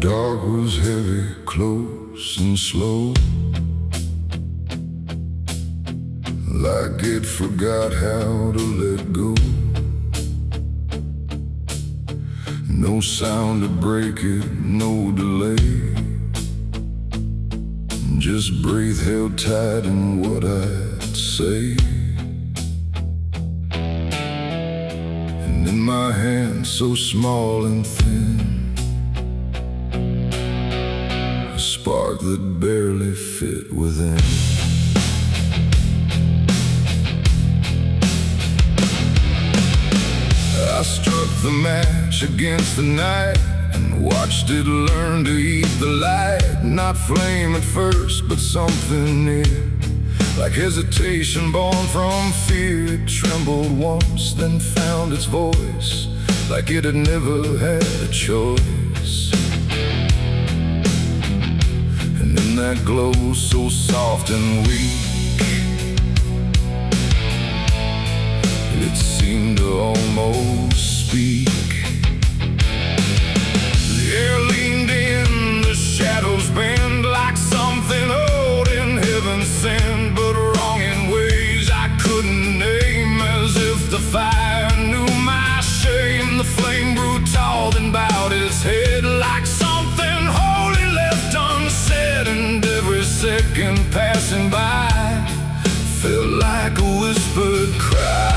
dark was heavy, close and slow, like it forgot how to let go. No sound to break it, no delay, just breath held tight in what I'd say. And in my hand so small and thin, a spark that barely fit within. I struck the match against the night and watched it learn to eat the light. Not flame at first, but something near, like hesitation born from fear. It trembled once, then found its voice, like it had never had a choice. And in that glow so soft and weak, it seemed to almost speak. The air leaned in, the shadows bend, like something old in heaven sent, but wrong in ways I couldn't name. As if the fire knew my shame, the flame grew tall, then bowed its head, like something holy left unsaid. And every second passing by felt like a whispered cry.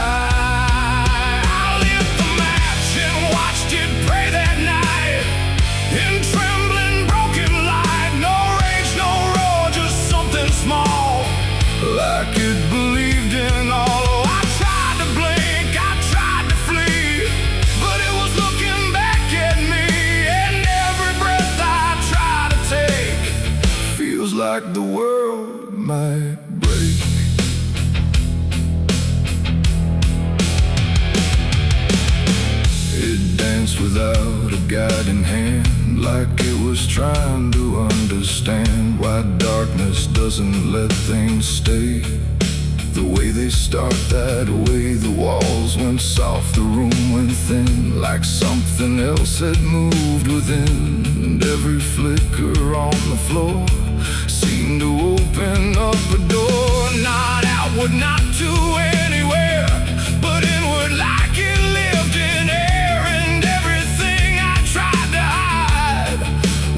Like it believed in all. I tried to blink, I tried to flee, but it was looking back at me. And every breath I try to take feels like the world might break. It danced without a guiding hand, like it was trying to understand why darkness doesn't let things stay the way they start. That way the walls went soft, the room went thin, like something else had moved within. And every flicker on the floor seemed to open up a door, not outward, not to anywhere, but inward, like it lived in air. And everything I tried to hide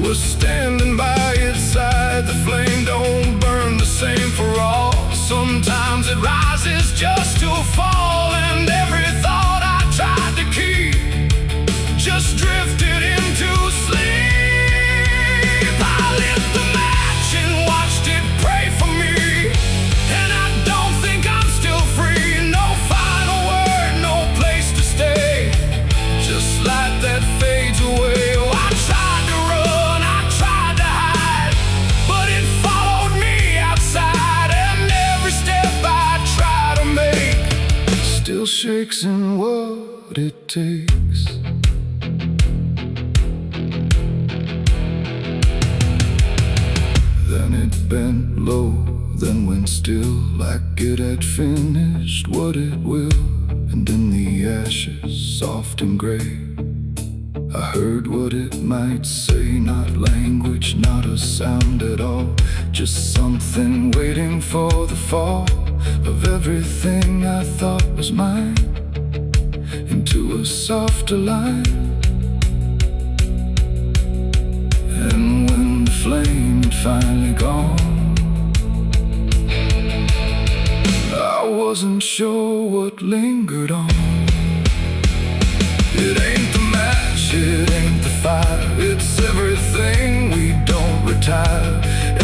was standing by its side. The flame don't burn the same for all. Sometimes it rises just to fall. And every thought I tried to keep just drifted into sleep. I lit the match and watched it pray for me, and I don't think I'm still free. No final word, no place to stay, just light that fades away. Oh, I tried to run, I tried to hide, but it followed me outside. And every step I try to make still shakes in what it takes. Then it bent low, then went still, like it had finished what it will. And in the ashes, soft and gray, I heard what it might say. Not language, not a sound at all, just something waiting for the fall of everything I thought was mine into a softer line. And when the flame had finally gone, I wasn't sure what lingered on. It ain't the match, it ain't the fire, it's everything we don't retire.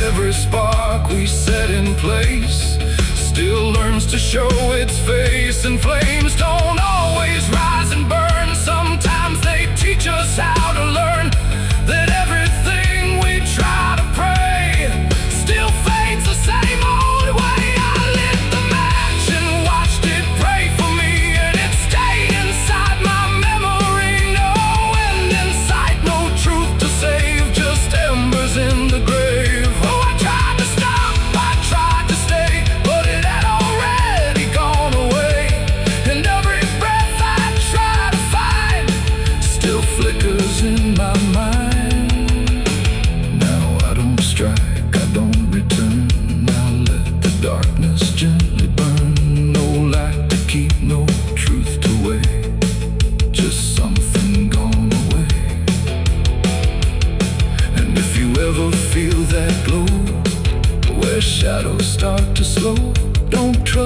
Every spark we set in place still learns to show its face. And flames don't always rise and burn, sometimes they teach us how to learn that everything we try to pray still fades the same old way. I lit the match and watched it pray for me, and it stayed inside my memory. No end in sight, no truth to save, just embers in the grave. Oh, I tried to stop, I tried to stay, but it had already gone away. And every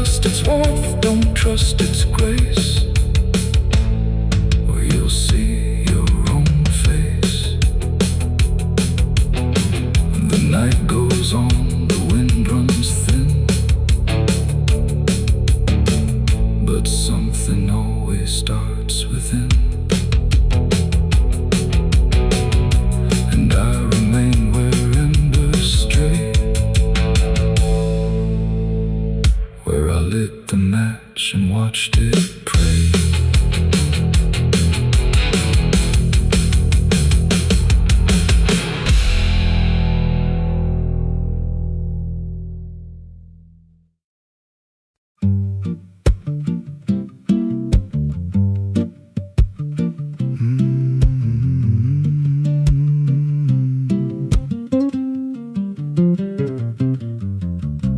trust its warmth, don't trust its grace, or you'll see your own face. The night goes on, the wind runs thin, but something always starts within. And I remain where embers stray, where I lit the match and watched it pray.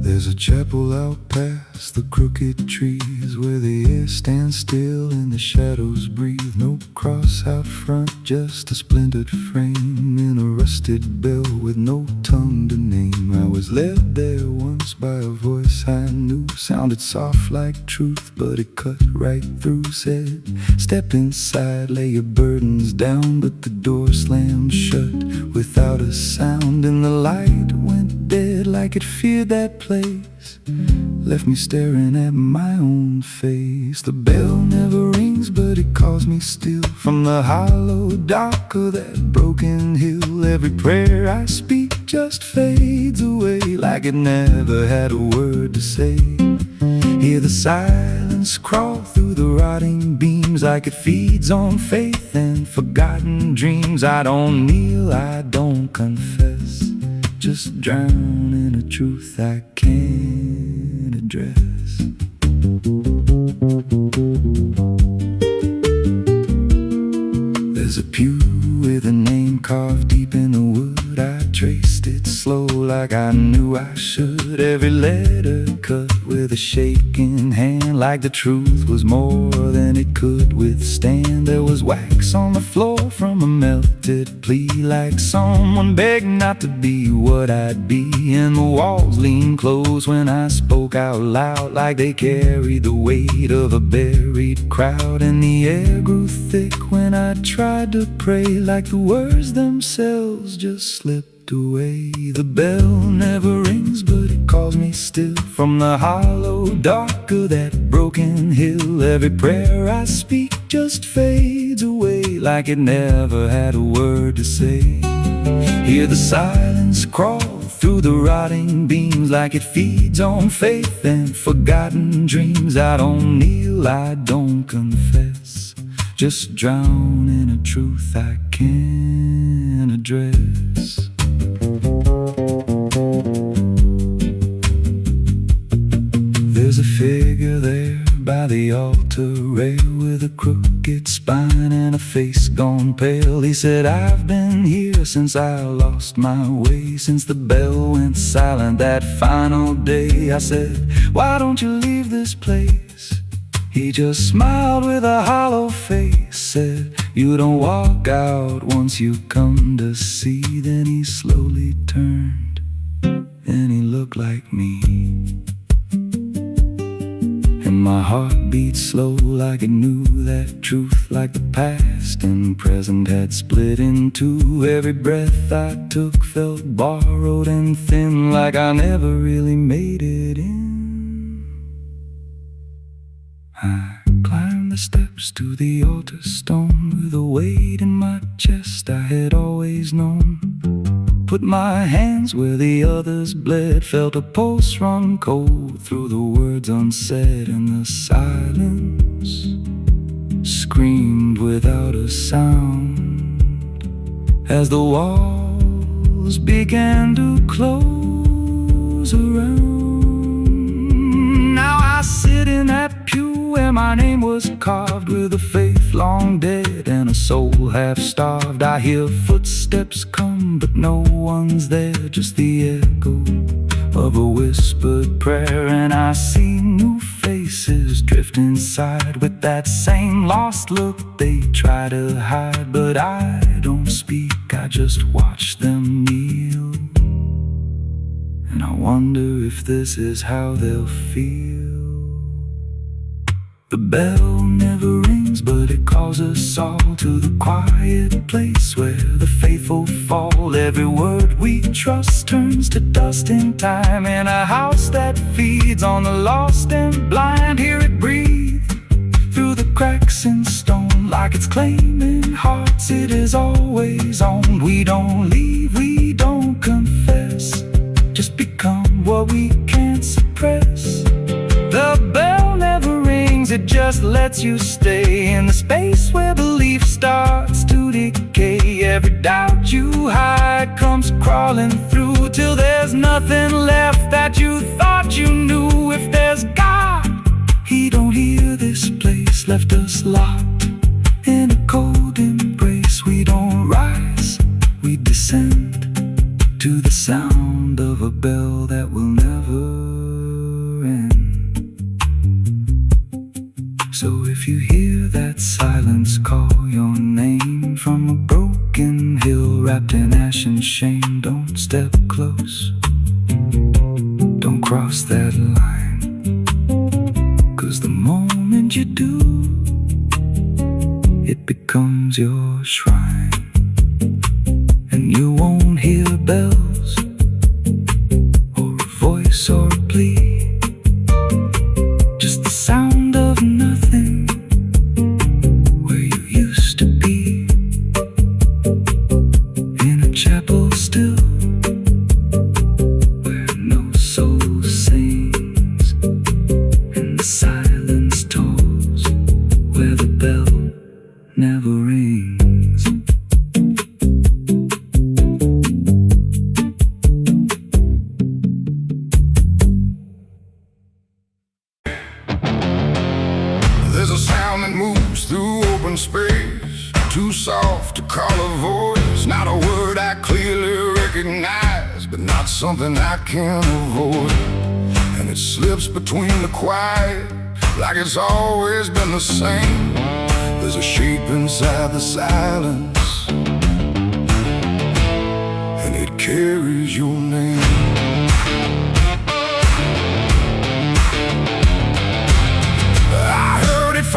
There's a chapel out past the crooked trees, where the air stands still and the shadows breathe. No cross out front, just a splintered frame in a rusted bell with no tongue to name. I was led there once by a voice I knew, sounded soft like truth, but it cut right through. Said, step inside, lay your burdens down, but the door slammed shut without a sound, and the light went dead like it feared that place, left me staring at my own face. The bell never rings, but it calls me still from the hollow dark of that broken hill. Every prayer I speak just fades away like it never had a word to say. Hear the silence crawl through the rotting beams like it feeds on faith and forgotten dreams. I don't kneel, I don't confess, just drown in a truth I can't address. There's a pew with a name carved deep in the wood. I traced it slow like I knew I should. Every letter cut with a shaking hand, like the truth was more than it could withstand. There was wax on the floor from a melted plea, like someone begged not to be what I'd be. And the walls leaned close when I spoke out loud, like they carried the weight of a buried crowd. And the air grew thick when I tried to pray, like the words themselves just slipped away. The bell never rings, but it calls me still from the hollow dark of that broken hill. Every prayer I speak just fades away like it never had a word to say. Hear the silence crawl through the rotting beams like it feeds on faith and forgotten dreams. I don't kneel, I don't confess, just drown in a truth I can't address. There's a figure there by the altar rail with a crooked spine and a face gone pale. He said, I've been here since I lost my way, since the bell went silent that final day. I said, why don't you leave this place? He just smiled with a hollow face, said, you don't walk out once you come to see. Then he slowly turned and he looked like me, and my heart beat slow like it knew that truth, like the past and present had split in two. Every breath I took felt borrowed and thin, like I never really made it in. I climbed the steps to the altar stone with a weight in my chest I had always known. Put my hands where the others bled, felt a pulse run cold through the words unsaid, and the silence screamed without a sound as the walls began to close around. Now I sit in that pew where my name was carved, with a faith long dead and a soul half starved. I hear footsteps come, but no one's there, just the echo of a whispered prayer. And I see new faces drift inside with that same lost look they try to hide. But I don't speak, I just watch them kneel, and I wonder if this is how they'll feel The bell never rings, but it calls us all to the quiet place where the faithful fall. Every word we trust turns to dust in time. In a house that feeds on the lost and blind, hear it breathe through the cracks in stone, like it's claiming hearts it is always on. We don't leave, we don't confess, just become what we can't suppress. The bell never rings, it just lets you stay in the space where belief starts to decay. Every doubt you hide comes crawling through, till there's nothing left that you thought you knew. If there's God, He don't hear this place, left us locked in a cold embrace. We don't rise, we descend to the sound of a bell that will never end. So if you hear that silence call your name from a broken hill wrapped in ash and shame, don't step close, don't cross that line, 'cause the moment you do, it becomes your shrine. And you won't hear bells or a voice or a plea, just the sound of nothing where you used to be, in a chapel still where no soul sings, and the silence tolls where the bell never rings. There's a sound that moves through open space, too soft to call a voice. Not a word I clearly recognize, but not something I can avoid. And it slips between the quiet, like it's always been the same. There's a shape inside the silence, and it carries your name.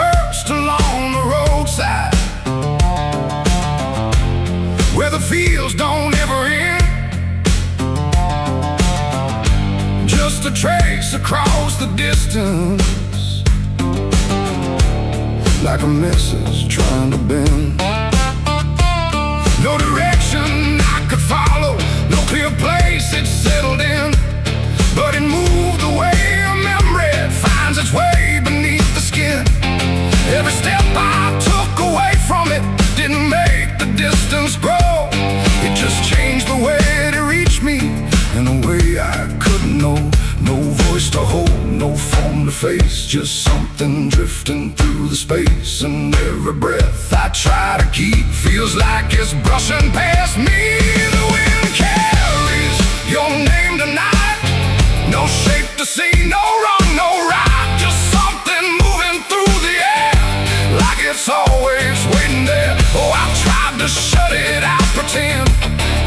First along the roadside, where the fields don't ever end, just a trace across the distance, like a message trying to bend. No direction I could follow, no clear place it settled in, but it moved the way a memory finds its way beneath the skin. Every step I took away from it didn't make the distance grow. It just changed the way to reach me in a way I couldn't know. No voice to hold, no form to face, just something drifting through the space. And every breath I try to keep feels like it's brushing past me. The wind carries your name tonight, no shape to see, no wrong, no right, just something moving through the air, like it's always waiting there. Oh, I've tried to shut it out, pretend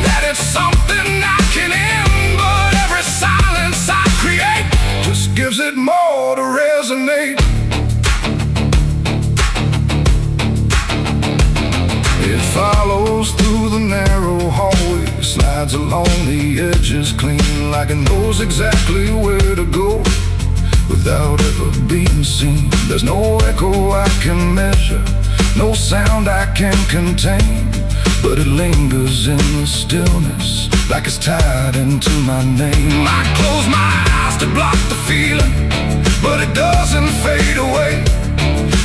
that it's something I can end, but every silence I create just gives it more to resonate. It follows through the narrow hallway, slides along the edges clean, like it knows exactly where to go without ever being seen. There's no echo I can measure, no sound I can contain, but it lingers in the stillness, like it's tied into my name. I close my eyes to block the feeling, but it doesn't fade away.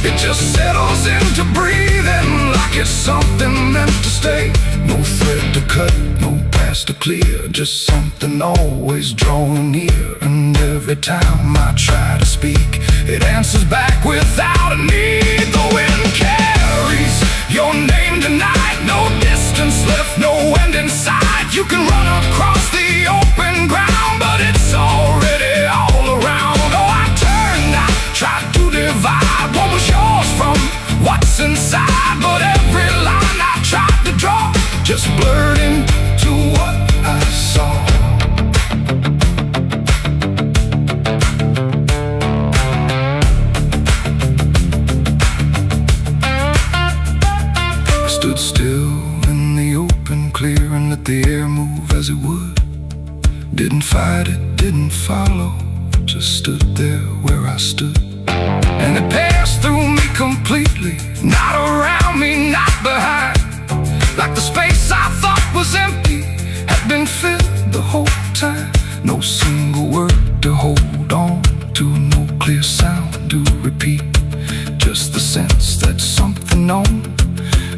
It just settles into breathing, like it's something meant to stay. No thread to cut, no past to clear, just something always drawing near. And every time I try to speak, it answers back without a need. The wind carries your name tonight, no distance left, no end in sight. You can run across the open ground, but it's already all around. Oh, I turned, I tried to divide what was yours from what's inside, but every line I tried to draw just blurred into what I saw. fight it didn't follow, just stood there where I stood. And it passed through me completely, not around me, not behind. Like the space I thought was empty had been filled the whole time. No single word to hold on to, no clear sound to repeat. Just the sense that something known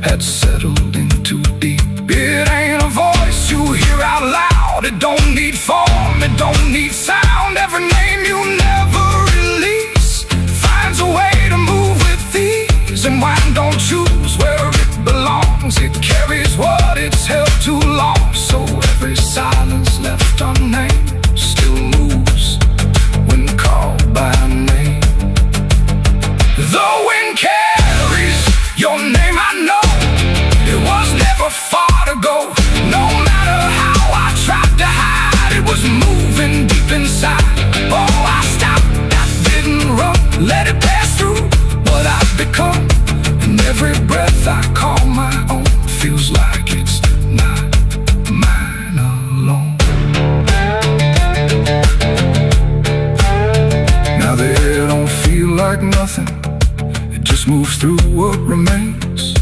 had settled in too deep. It ain't a voice you hear out loud. It don't need form, it don't need sound. Every name you never release finds a way to move with ease. And wine don't choose where it belongs. It carries what it's held too long. So every silence left unnamed still moves when called by name. The wind carries your name, I know. It was never far to go. No matter how I tried to hide, it was moving deep inside. Oh, I stopped, I didn't run, let it pass through what I've become. And every breath I call my own feels like it's not mine alone. Now the air don't feel like nothing, it just moves through what remains.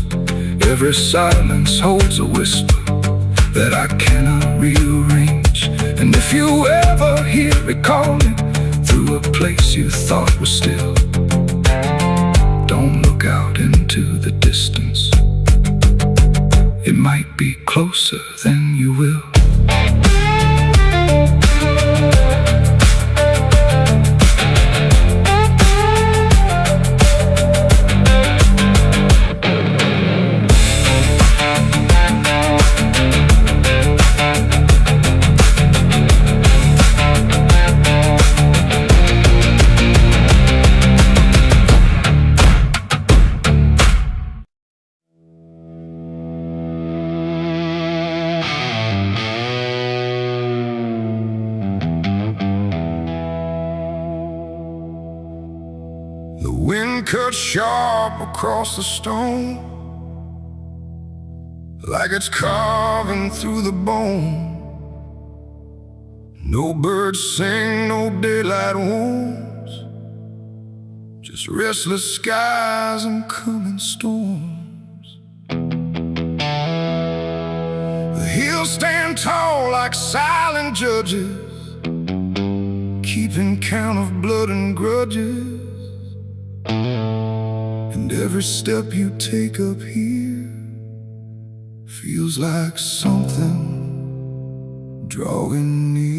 Every silence holds a whisper that I cannot rearrange. And if you ever hear it calling through a place you thought was still, don't look out into the distance. It might be closer than you will. The wind cuts sharp across the stone, like it's carving through the bone. No birds sing, no daylight wounds, just restless skies and coming storms. The hills stand tall like silent judges, keeping count of blood and grudges. And every step you take up here feels like something drawing near.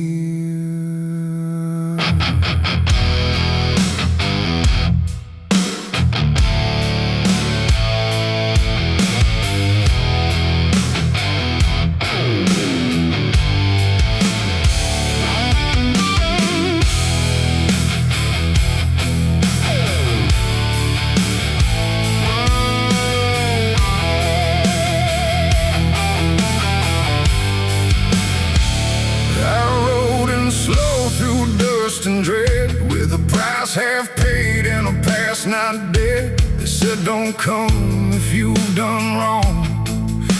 And dread, with a price half paid and a past not dead. They said don't come if you've done wrong.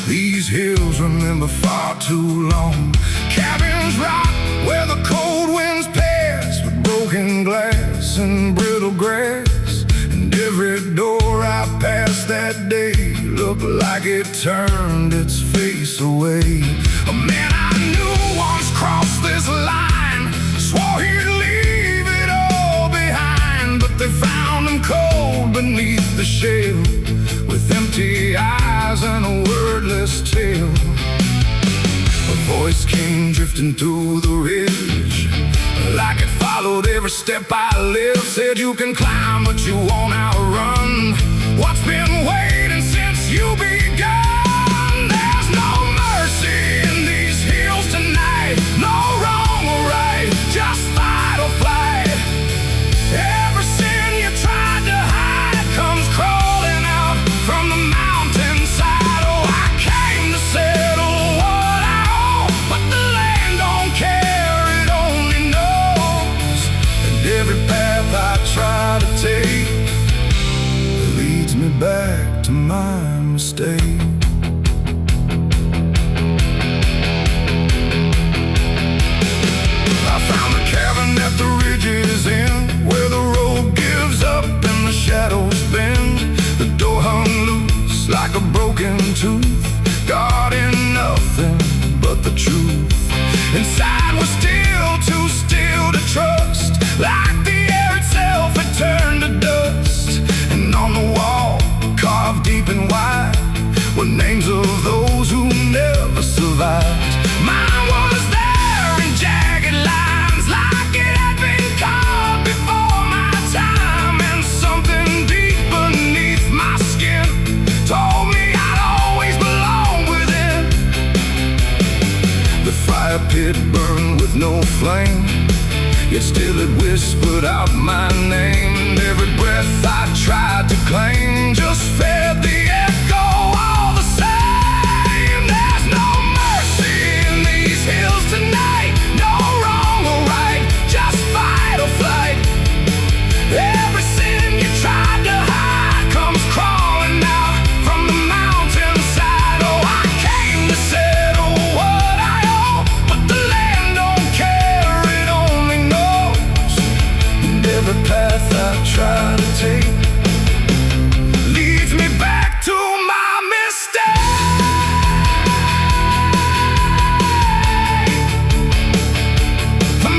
These hills remember far too long. Cabins rock where the cold winds pass, with broken glass and brittle grass. And every door I passed that day looked like it turned its face away. A man I knew once crossed this line, swore he'd leave it all behind, but they found him cold beneath the shell, with empty eyes and a wordless tale. A voice came drifting through the ridge, like it followed every step I lived. Said you can climb but you won't outrun what's been waiting since you begun. There's no mercy in these hills tonight, no wrong or right, just fight or flight. Every sin you tried to hide comes crawling out from the mountainside. Oh, I came to settle what I owe, but the land don't care, it only knows. And every path I try to take leads me back to my mistake. I broken tooth, guarding nothing but the truth. Inside was still too still to trust, like the air itself had turned to dust. And on the wall, carved deep and wide, were names of those who never survived. Mine was there in jagged lines, like it had been carved before my time. And something deep beneath my skin told me I'd always belong within. The fire pit burned with no flame, yet still it whispered out my name. And every breath I tried to claim just fed the echo all the same. There's no mercy in these hills tonight, no wrong or right, just fight or flight. Every sin you tried to hide comes crawling out from the mountainside. Oh, I came to settle what I owe, but the land don't care, it only knows. And every path I try to take leads me back to my mistake.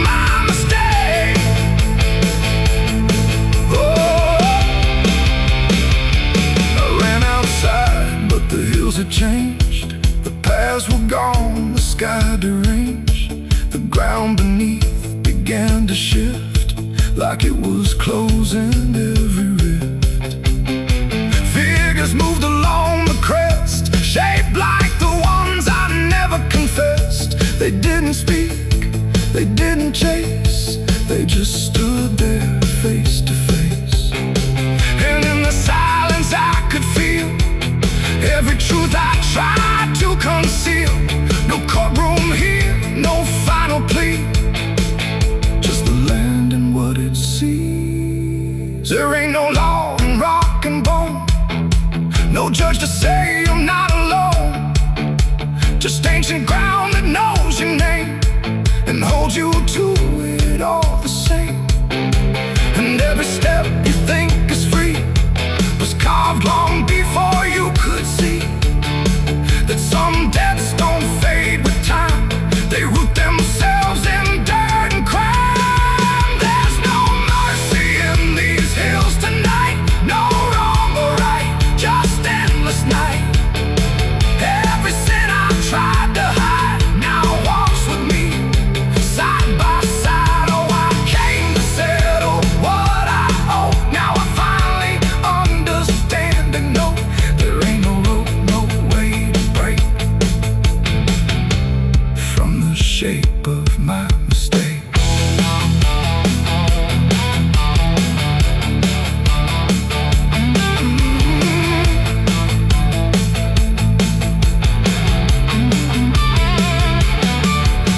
My mistake. Oh, I ran outside, but the hills had changed. The paths were gone, the sky deranged. The ground beneath began to shift, like it was closing every rift. Figures moved along the crest, shaped like the ones I never confessed. They didn't speak, they didn't chase, they just stood there face to face. And in the silence I could feel every truth I tried to conceal. No courtroom here, no final plea, just the land and what it sees. There ain't no law in rock and bone, no judge to say I'm not alone, just ancient ground that knows your name and holds you to it all the same. And every step you think is free was carved long before you could see that some debts don't fade with time, they root themselves in dirt and crime. There's no mercy in these hills tonight, no wrong or right, just endless night. Every sin I tried to hide now walks with me, side by side. Oh, I came to settle what I owe. Now I finally understand and know there ain't no rope, no way to break from the shape of my mistake.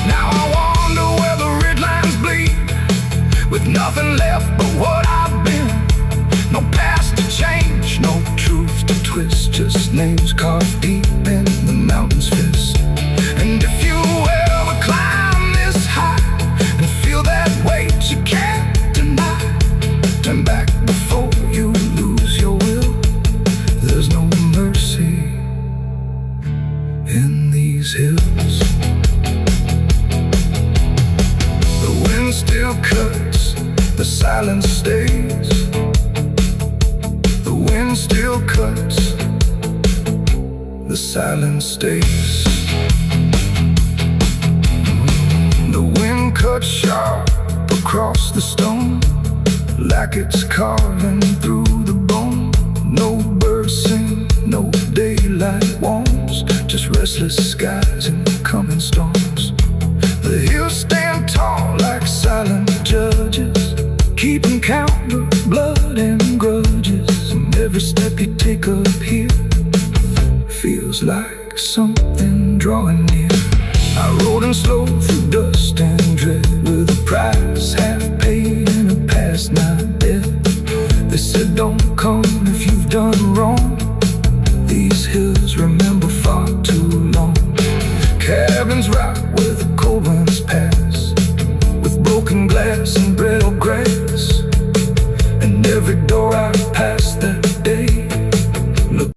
Now I wonder where the red lines bleed, with nothing left but what I've been. No past to change, no truth to twist, just names carved deep in the mountain's fist. And if you ever climb this high and feel that weight you can't deny, turn back before you lose your will. There's no mercy in these hills. The wind still cuts, the silence stays. The wind still cuts, the silence stays. The wind cuts sharp across the stone, like it's carving through the bone. No birds sing, no daylight warms, just restless skies and coming storms. The hills stand tall like silent judges, keeping count of blood and grudges. And every step you take up here feels like something drawing near. I rode in slow through dust and dread, with a price half paid and a past not dead. They said don't come if you've done wrong, these hills remember far too long. Cabins rock where the cold winds pass, with broken glass and brittle grass. And every door I've passed that day looked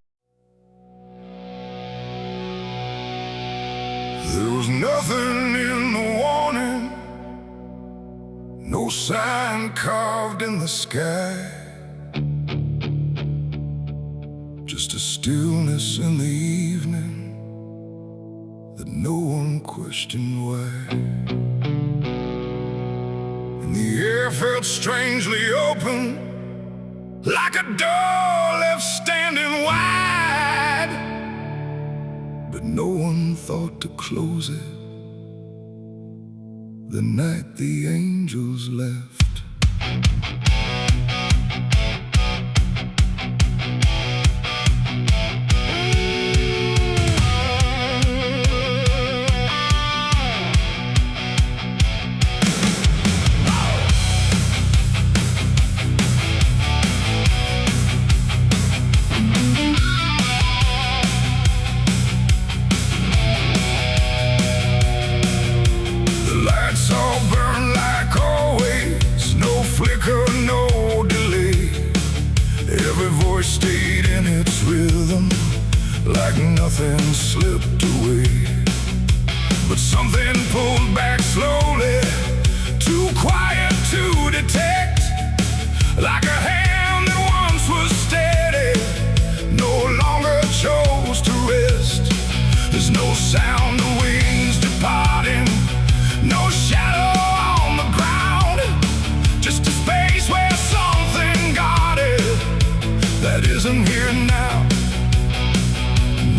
the sky. Just a stillness in the evening that no one questioned why. And the air felt strangely open, like a door left standing wide. But no one thought to close it the night the angels left. No delay. Every voice stayed in its rhythm, like nothing slipped away. But something pulled back slowly, too quiet to detect. Like a hand that once was steady, no longer chose to rest. There's no sound of wings departing, no shadow on the ground, just a space where something guarded that isn't here now.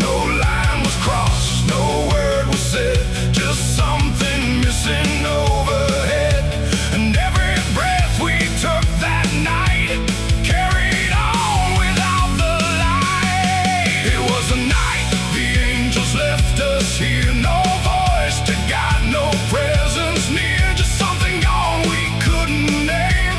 No line was crossed, no word was said, just something missing overhead. And every breath we took that night carried on without the light. It was a night the angels left us here, no voice to guide, no presence near, just something gone we couldn't name,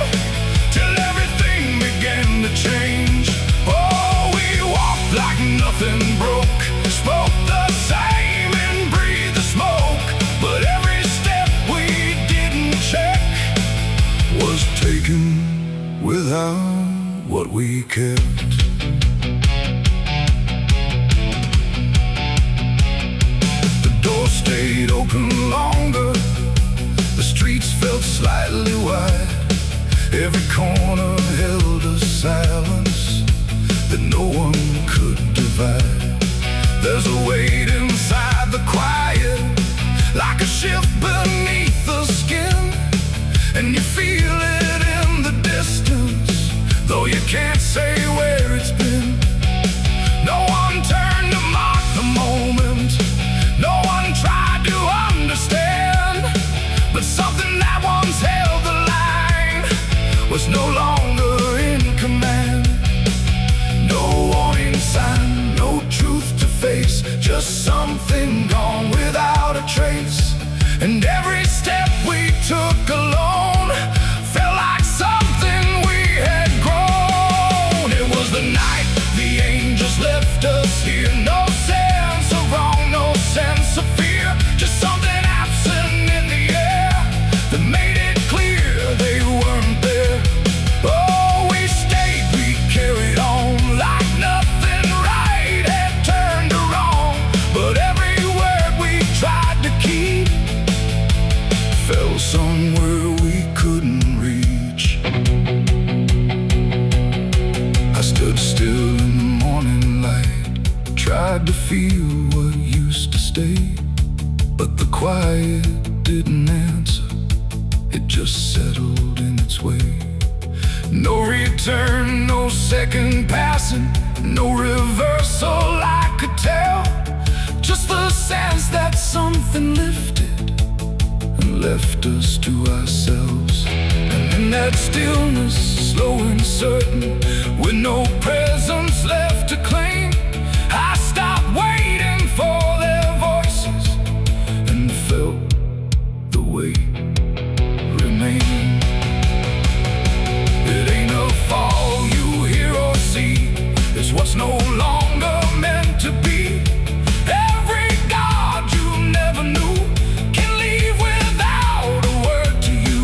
till everything began to change. Oh, we walked like nothing broke, spoke the same and breathed the smoke. But every step we didn't check was taken without what we kept. The door stayed open longer, the streets felt slightly wide. Every corner held a silence that no one could divide. There's a weight inside the quiet, like a shift beneath the skin, and you feel it in the distance, though you can't say where it's been. No one turned to mark the moment, no one tried to understand, but something that once held the line was no longer in command. No warning sign, no truth to face, just something gone without a trace. And every step we took alone felt like something we had grown. It was the night the angels left us here, no sense of wrong, no sense of fear, just something absent in the air that made it clear they weren't there. Oh, we stayed, we carried on like nothing right had turned to wrong. But every word we tried to keep fell somewhere we couldn't reach. I stood still in the morning light, tried to feel what used to stay, but the quiet didn't answer, it just settled in its way. No return, no second passing, no reversal I could tell, just the sense that something lifted and left us to ourselves. And in that stillness, slow and certain, with no presence left to claim, I stopped waiting for their voices and felt the weight remain. It ain't a fall you hear or see, it's what's no longer meant to be. Every God you never knew can leave without a word to you,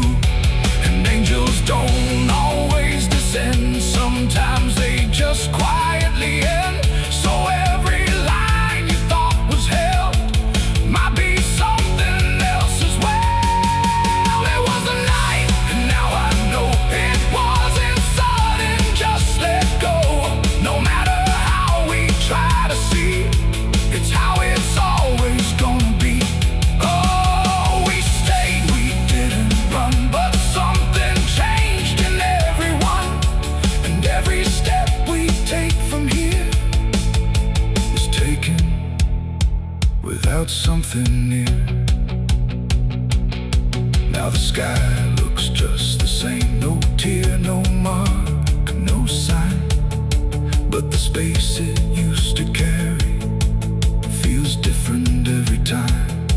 and angels don't always descend something near. Now the sky looks just the same. No tear, no mark, no sign. But the space it used to carry feels different every time.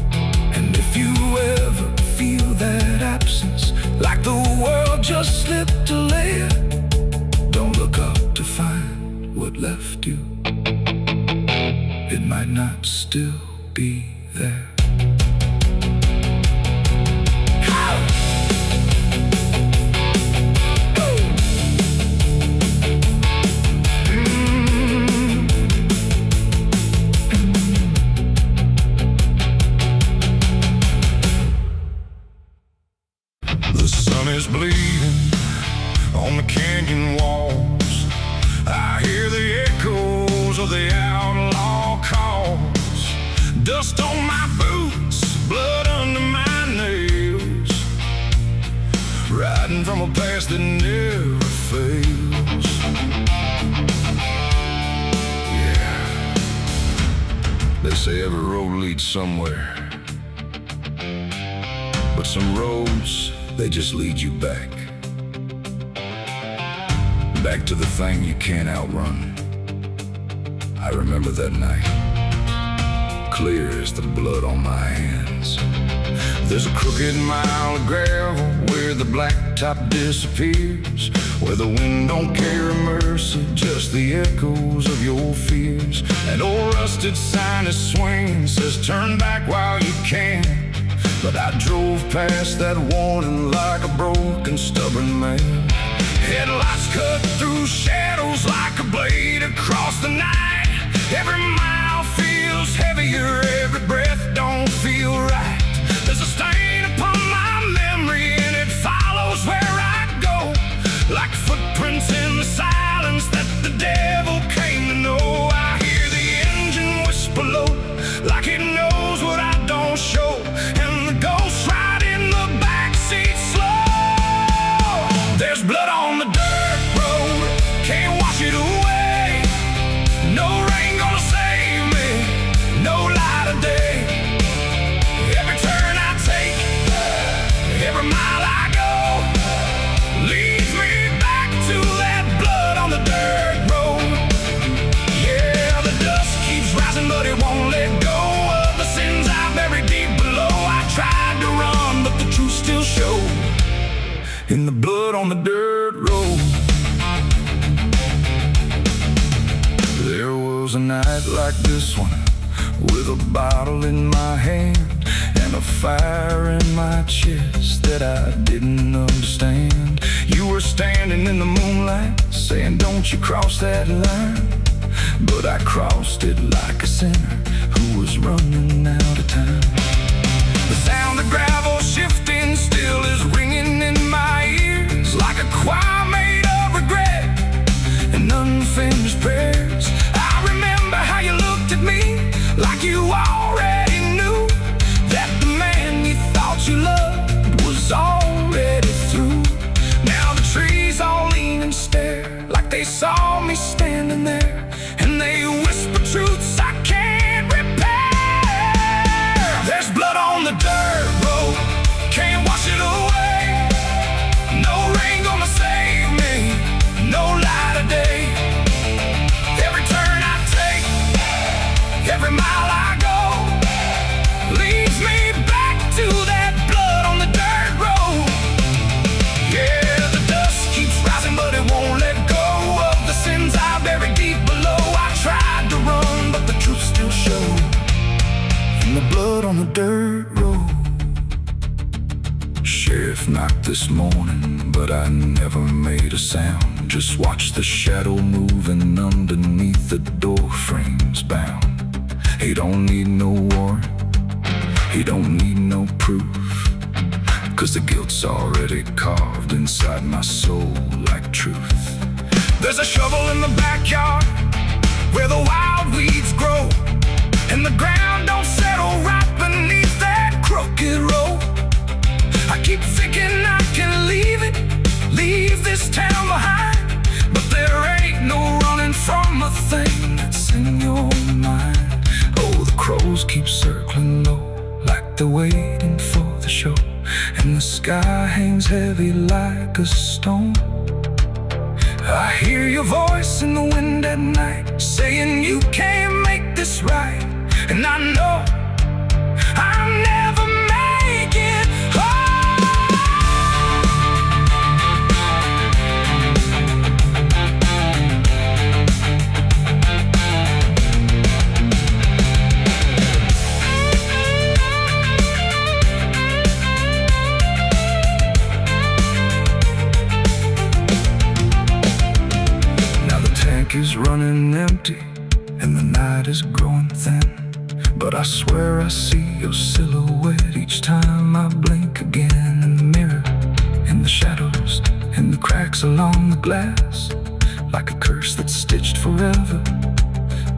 And if you ever feel that absence, like the world just slipped a layer, don't look up to find what left you. It might not still be there. The sun is bleeding on the canyon walls. I hear the echoes of the outlaw calls. Dust on my boots, blood under my nails, riding from a past that never fails. Yeah, they say every road leads somewhere, but some roads, they just lead you back. Back to the thing you can't outrun. I remember that night, clear as the blood on my hands. There's a crooked mile of gravel where the blacktop disappears, where the wind don't carry mercy, just the echoes of your fears. An old rusted sign is swinging, says turn back while you can. But I drove past that warning like a broken, stubborn man. Headlights cut through shadows like a blade across the night. Every mile feels heavier, every breath don't feel right. There's a stain upon my memory and it follows where I go, like footprints in the silence that the devil came to know. I hear the engine whisper low, like it knows what I don't show, and the ghost ride in the backseat slow. There's blood on the dirt road, can't wash it away. No rain gonna save me, no light of day. Every turn I take, every mile I go, leads me back to that blood on the dirt road. Yeah, the dust keeps rising but it won't let go of the sins I buried deep below. I tried to run but the truth still showed in the blood on the dirt road. There was a night like this one, with a bottle in my hand and a fire in my chest that I didn't understand. You were standing in the moonlight saying don't you cross that line, but I crossed it like a sinner who was running out of time. The sound of gravel shifting still is ringing in my ears, like a choir made of regret and unfinished prayers. I remember how you looked at me like you already knew that the man you thought you loved was already through. Now the trees all lean and stare like they saw me standing there, and they whisper truths I can't repair. There's blood on the dirt road, can't wash it away. No rain gonna save me, no light of day. Every turn I take, every mile I go, leads me back to that blood on the dirt road. Yeah, the dust keeps rising but it won't let go of the sins I buried deep below. I tried to run but the truth still showed in the blood on the dirt road. Sheriff knocked this morning, but I never made a sound. Just watched the shadow moving underneath the door frames bound. He don't need no warrant, he don't need no proof, 'cause the guilt's already carved inside my soul like truth. There's a shovel in the backyard where the wild weeds grow, and the ground don't settle right beneath that crooked road. I keep thinking I can leave this town behind, but there ain't no running from a thing that's in your mind. Oh, the crows keep circling low, they're waiting for the show, and the sky hangs heavy like a stone. I hear your voice in the wind at night, saying you can't make this right. And I know I'll never make it is running empty and the night is growing thin, but I swear I see your silhouette each time I blink again. In the mirror, in the shadows, in the cracks along the glass, like a curse that's stitched forever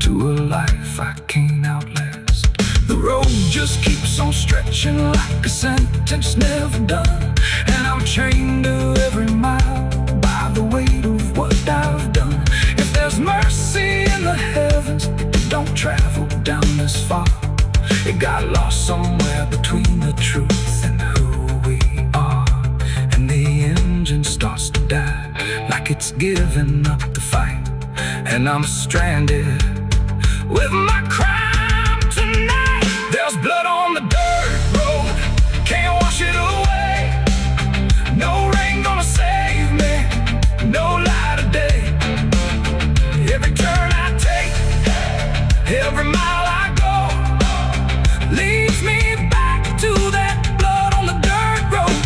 to a life I can't outlast. The road just keeps on stretching like a sentence never done, and I'm chained to every mile by the weight of what I've done. If there's mercy in the heavens, it don't travel down this far. It got lost somewhere between the truth and who we are, and the engine starts to die like it's giving up the fight, and I'm stranded with my crime tonight. There's blood on the dirt road, can't wash it away. No rain gonna save me, no light of day. Every turn I take, every mile I go, leads me back to that blood on the dirt road.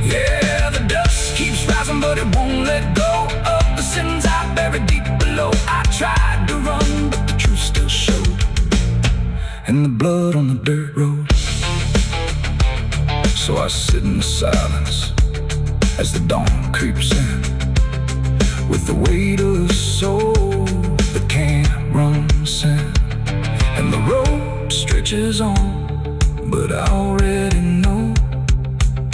Yeah, the dust keeps rising, but it won't let go of the sins I buried deep below. I tried to run, but the truth still showed, and the blood on the dirt road. So I sit in the silence as the dawn creeps in, with the weight of a soul that can't run sin. And the road stretches on, but I already know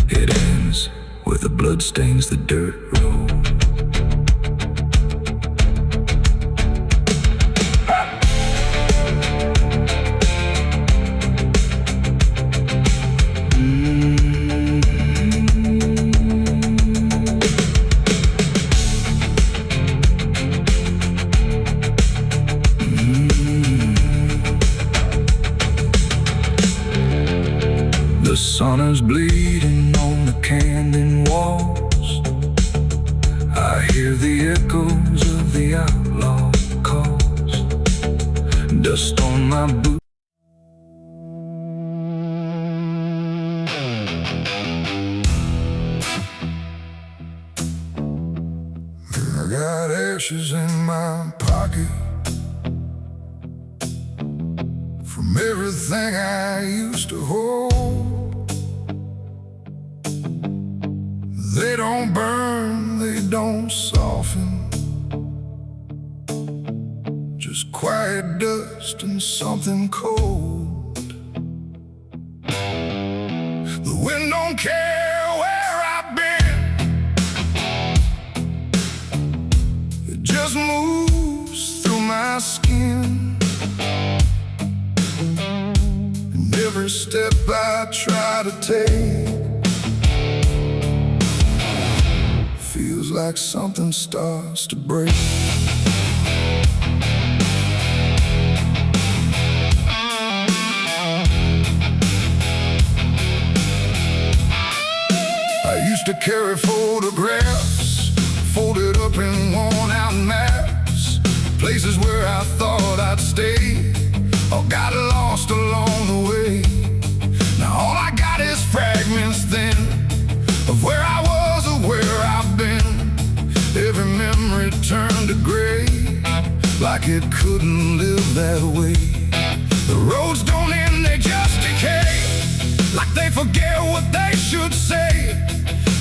it ends where the blood stains the dirt road. The sun is bleeding on the canyon walls. I hear the echoes of the outlaw calls. Dust on my boots. I got ashes in my pocket from everything I used to hold. They don't burn, they don't soften, just quiet dust and something cold. The wind don't care where I've been, it just moves through my skin. And every step I try to take feels like something starts to break. I used to carry photographs folded up in worn-out maps, places where I thought I'd stay or got lost along the way. Now all I got is fragments then of where I was or where I've been. Every memory turned to gray, like it couldn't live that way. The roads don't end, they just decay, like they forget what they should say.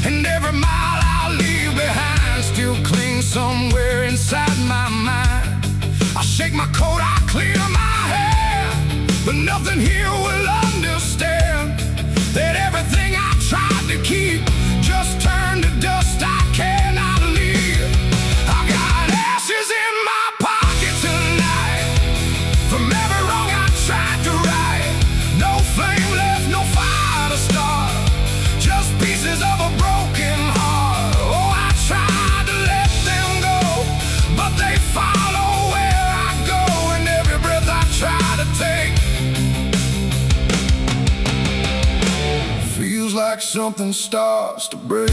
And every mile I leave behind still clings somewhere inside my mind. I shake my coat, I clear my hair, but nothing here will understand that everything I tried to keep just turned to dust I cannot leave. I got ashes in my pocket tonight from every wrong I tried to right. No flame like something starts to break.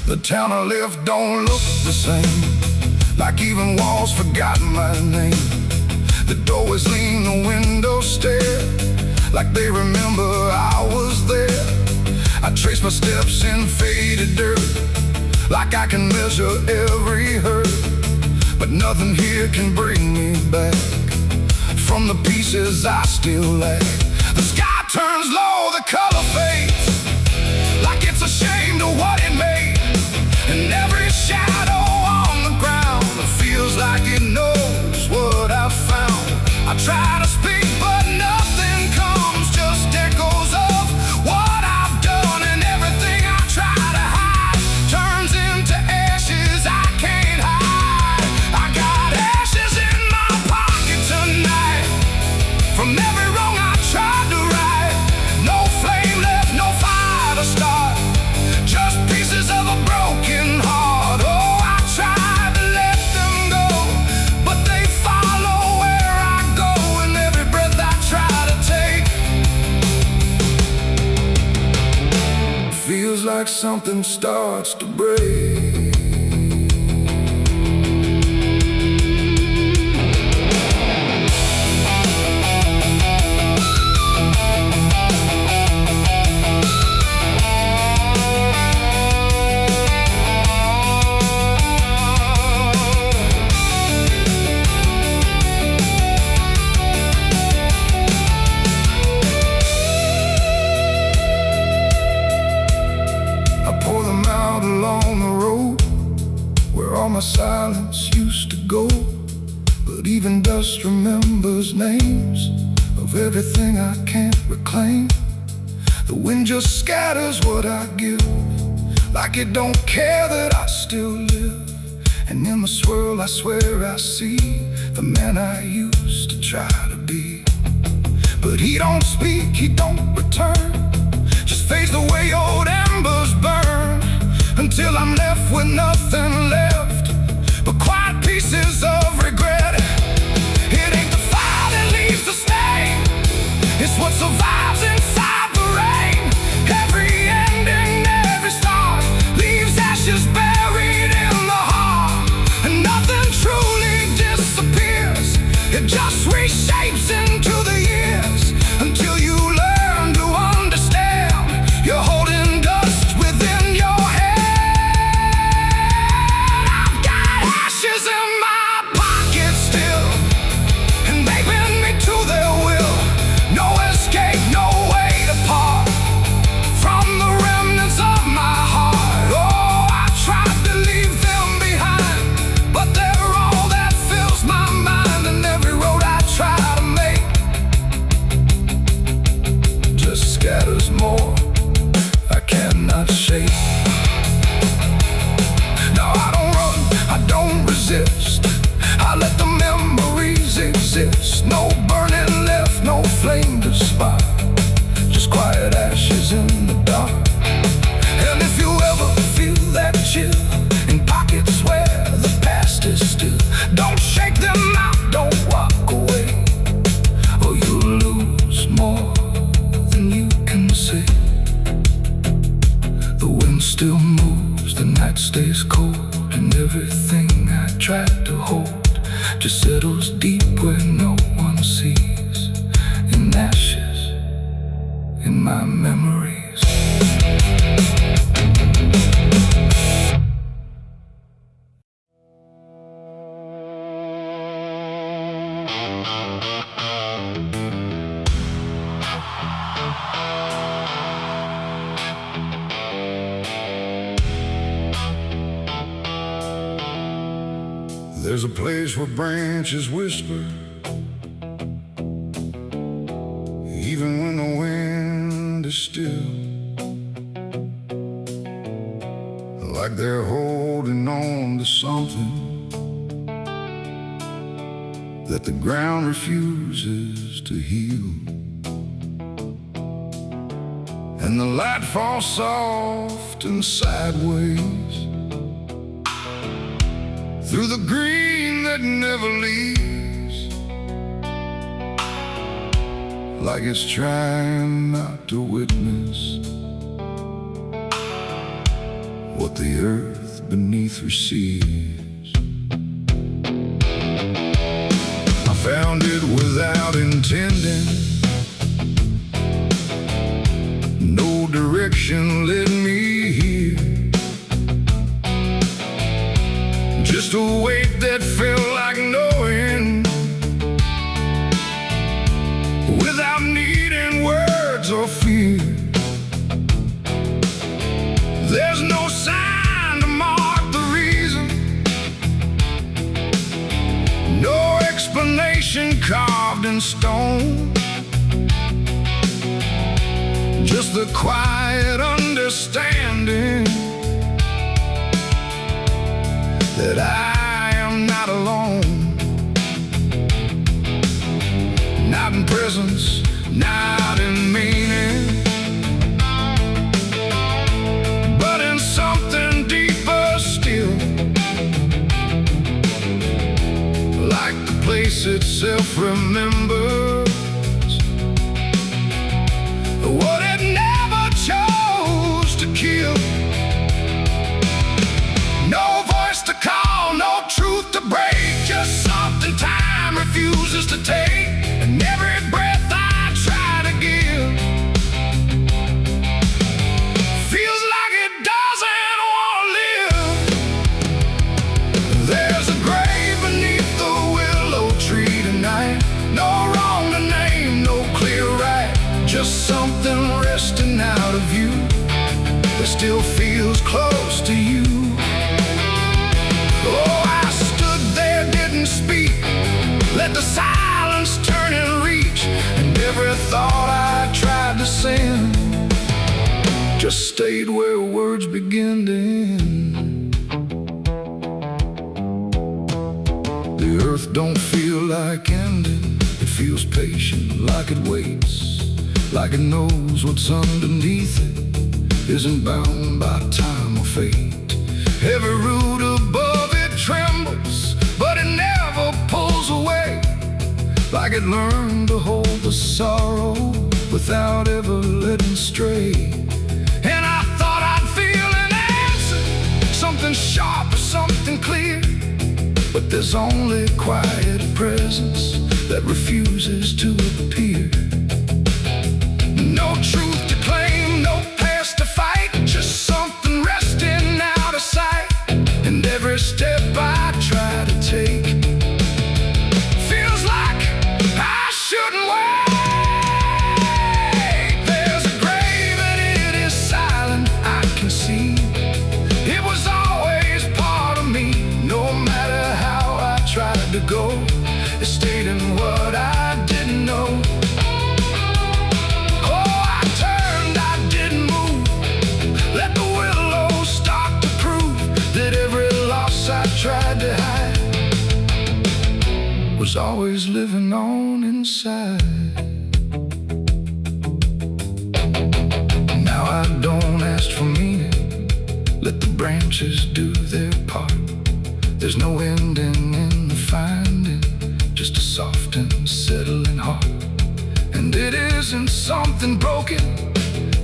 The town I live don't look the same, like even walls forgot my name. The doorways lean, the windows stare, like they remember I was there. I trace my steps in faded dirt, like I can measure every hurt. But nothing here can bring me back from the pieces I still lack. The sky turns low, the color fades, like it's ashamed of what it made. And every shadow on the ground feels like it knows what I've found. I try to speak, but nothing comes, just echoes of what I've done. And everything I try to hide turns into ashes I can't hide. I got ashes in my pocket tonight, from every wrong I tried to right. No flame left, no fire to start, just pieces of a broken heart. Oh, I tried to let them go, but they follow where I go. And every breath I try to take feels like something starts to break. Along the road where all my silence used to go, but even dust remembers names of everything I can't reclaim. The wind just scatters what I give, like it don't care that I still live. And in the swirl I swear I see the man I used to try to be. But he don't speak, he don't return, just fades the way old embers burn, until I'm left with nothing left but quiet pieces of regret. It ain't the fire that leaves the stain, it's what survives inside the rain. Every ending, every start leaves ashes buried in the heart. And nothing truly disappears, it just reshapes into the years, until you learn to understand you're holding dust within your head. In my pocket still, and they bend me to their will. No escape, no way to part from the remnants of my heart. Oh, I tried to leave them behind, but they're all that fills my mind. And every road I try to make just scatters more I cannot shake. No, I don't run, I don't resist, I let the memories exist. No burning left, no flame to spark, just quiet ashes in the dark. And if you ever feel that chill in pockets where the past is still, don't shake them out, don't walk away, or you'll lose more than you can say. The wind still moves, the night stays cold, and everything I tried to hold just settles deep where no one sees, in ashes, in my memories. There's a place where branches whisper, even when the wind is still, like they're holding on to something that the ground refuses to heal. And the light falls soft and sideways through the green that never leaves, like it's trying not to witness what the earth beneath receives. I found it without intending. No direction led me here. Just a weight that felt like knowing, without needing words or fear. There's no sign to mark the reason, no explanation carved in stone. Just the quiet understanding that I am not alone. Not in presence, not in meaning, but in something deeper still. Like the place itself remembers what it never chose to kill. No voice to call, no truth to break, just something time refuses to take. And every breath I try to give feels like it doesn't want to live. There's a grave beneath the willow tree tonight. No wrong to name, no clear right, just something resting out of you that still feels close to you. Oh, I stood there, didn't speak, let the silence turn and reach. And every thought I tried to send just stayed where words begin to end. The earth don't feel like ending, it feels patient, like it waits, like it knows what's underneath it isn't bound by time or fate. Every root above it trembles, but it never pulls away, like it learned to hold the sorrow without ever letting stray. And I thought I'd feel an answer, something sharp or something clear, but there's only quiet presence that refuses to appear. No truth to claim, no past to fight, just something resting out of sight. And every step I try to take feels like I shouldn't wait. There's a grave and it is silent, I can see. It was always part of me, no matter how I tried to go. It stayed in what I didn't know. Tried to hide was always living on inside. Now I don't ask for meaning, let the branches do their part. There's no ending in the finding, just a soft and settling heart. And it isn't something broken,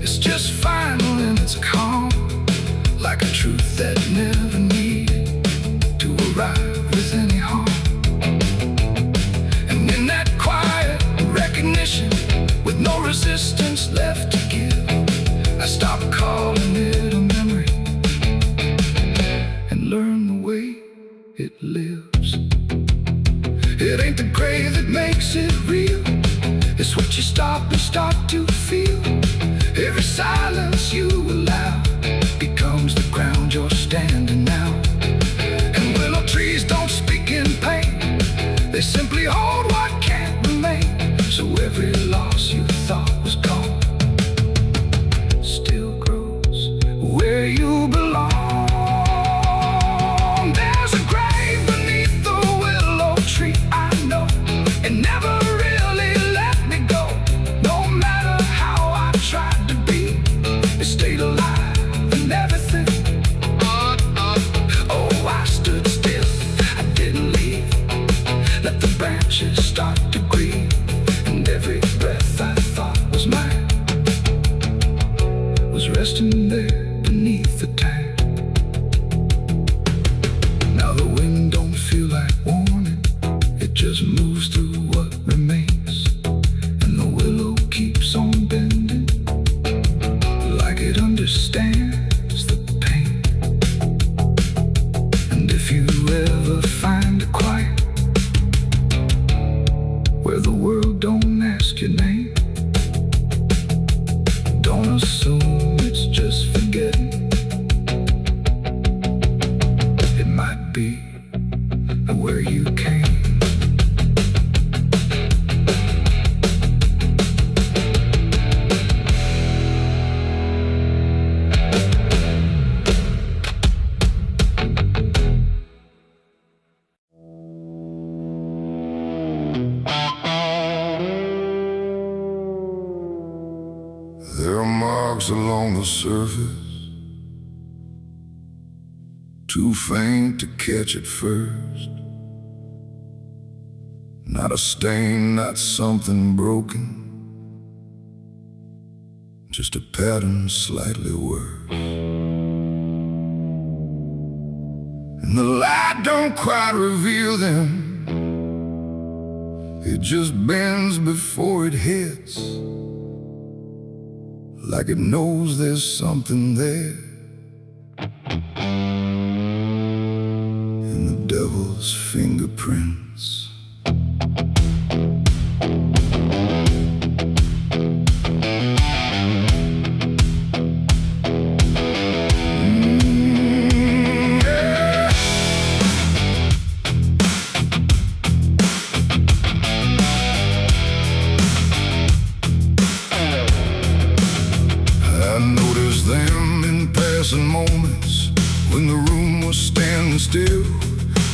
it's just final and it's calm, like a truth that never needed to arrive with any harm. And in that quiet recognition, with no resistance left to give, I stopped calling it a memory and learned the way it lives. It ain't the grave that makes it real, it's what you stop and start to feel. Every silence you allow becomes the ground you're standing now. Trees don't speak in pain, they simply hold what can't remain. So every loss you thought was gone still grows where you belong. There's a grave beneath the willow tree, I know. It never really let me go. No matter how I tried to be, it stayed alive and everything. marks along the surface, too faint to catch at first. Not a stain, not something broken, just a pattern slightly worse. And the light don't quite reveal them, it just bends before it hits, like it knows there's something there. In the devil's fingerprints. Moments when the room was standing still,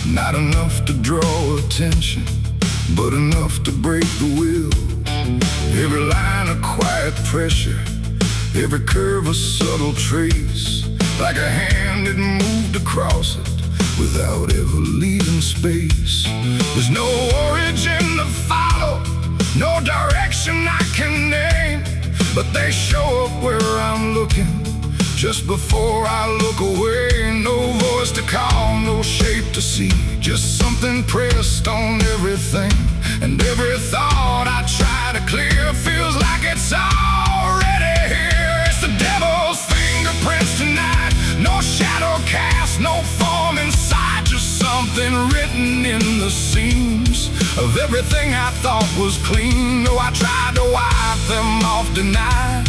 not enough to draw attention, but enough to break the will. Every line a quiet pressure, every curve a subtle trace, like a hand that moved across it without ever leaving space. There's no origin to follow, no direction I can name, but they show up where I'm looking just before I look away. No voice to call, no shape to see, just something pressed on everything. And every thought I try to clear feels like it's already here. It's the devil's fingerprints tonight, no shadow cast, no form inside, just something written in the seams of everything I thought was clean. Though I tried to wipe them off, deny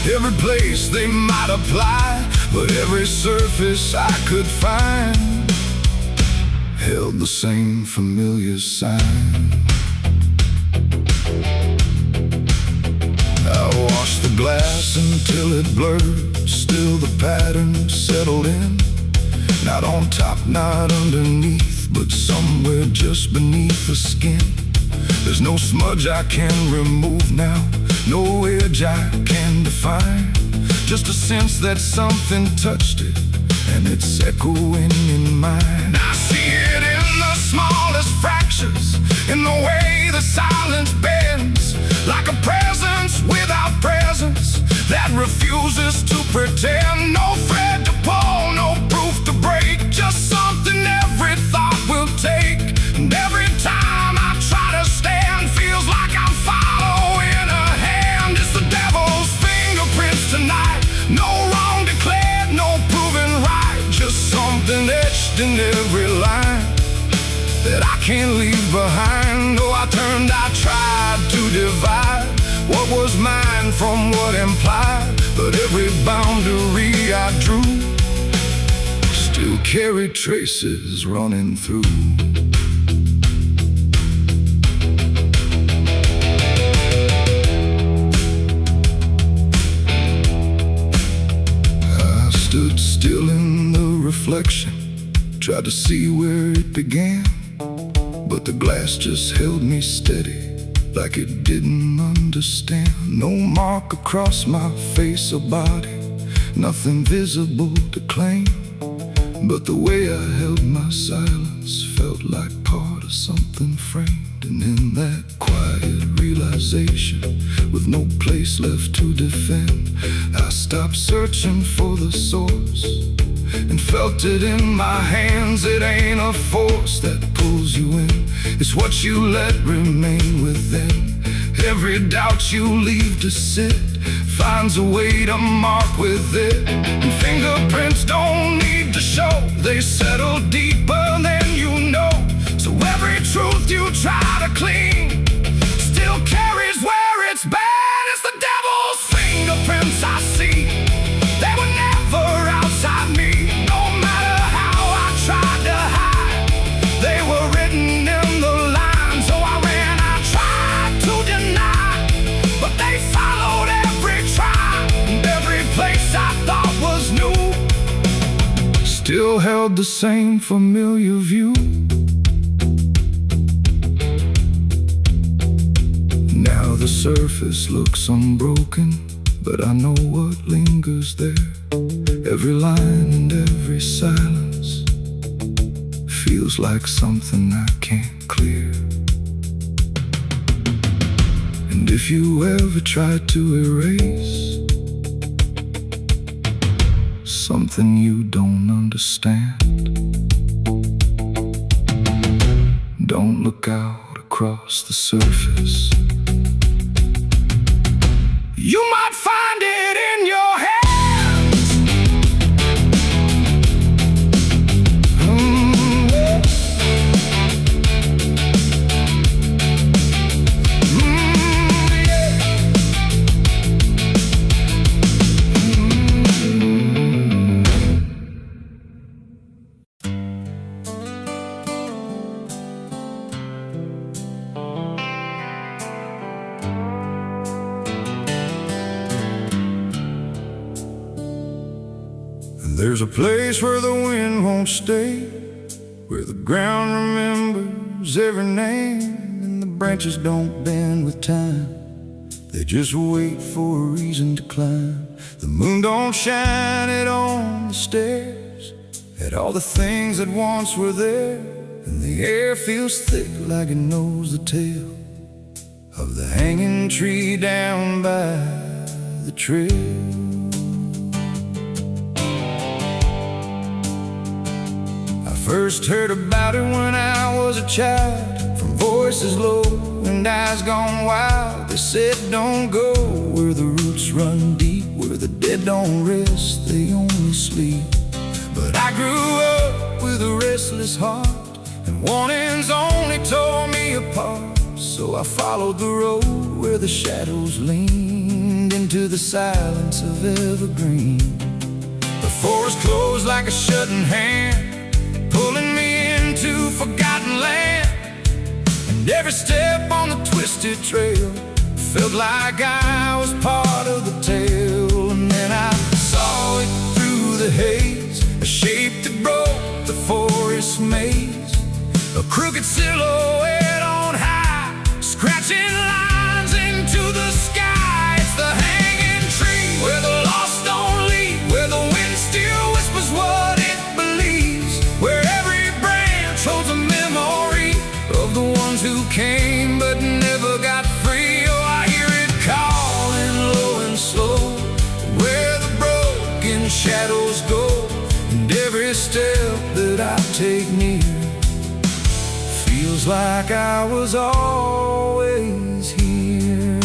every place they might apply, but every surface I could find held the same familiar sign. I washed the glass until it blurred, still the pattern settled in. Not on top, not underneath, but somewhere just beneath the skin. There's no smudge I can remove now, no edge I can define, just a sense that something touched it, and it's echoing in mine. I see it in the smallest fractures, in the way the silence bends, like a presence without presence that refuses to pretend. No thread to pull, no proof to break, just something every thought will take. And every time I try to stand, feels like I'm following a hand. It's the devil's fingerprints tonight, no wrong declared, no proven right, just something etched in every line that I can't leave behind. Though I turned, I tried to divide what was mine from what implied, but every boundary I drew still carried traces running through. I stood still in the reflection, tried to see where it began, but the glass just held me steady, like it didn't understand. No mark across my face or body, nothing visible to claim, but the way I held my silence felt like part of something framed. And in that quiet realization, with no place left to defend, I stopped searching for the source and felt it in my hands. It ain't a force that pulls you in, it's what you let remain within. Every doubt you leave to sit finds a way to mark with it. And fingerprints don't need to show, they settle deeper than you know. So every truth you try to clean still carries where it's been. It's the devil's fingerprints I see, they were never outside me. No matter how I tried to hide, they were written in the line. So I ran, I tried to deny, but they followed every try, and every place I thought was new still held the same familiar view. Now the surface looks unbroken, but I know what lingers there. Every line and every silence feels like something I can't clear. And if you ever try to erase something you don't understand, don't look out across the surface. You might find it in your hands. There's a place where the wind won't stay, where the ground remembers every name, and the branches don't bend with time. They just wait for a reason to climb. The moon don't shine it on the stairs, at all the things that once were there, and the air feels thick like it knows the tale of the hanging tree down by the trail. First heard about it when I was a child, from voices low and eyes gone wild. They said don't go where the roots run deep, where the dead don't rest, they only sleep. But I grew up with a restless heart, and warnings only tore me apart. So I followed the road where the shadows leaned into the silence of evergreen. The forest closed like a shutting hand, pulling me into forgotten land. And every step on the twisted trail felt like I was part of the tale. And then I saw it through the haze, a shape that broke the forest maze, a crooked silhouette on high, scratching lines into the sky. It's the hanging tree where the lost don't leave, where the wind still whispers what it believes, where every branch holds a memory of the ones who came but never got free. Oh, I hear it calling low and slow, where the broken shadows go, and every step that I take near feels like I was always here.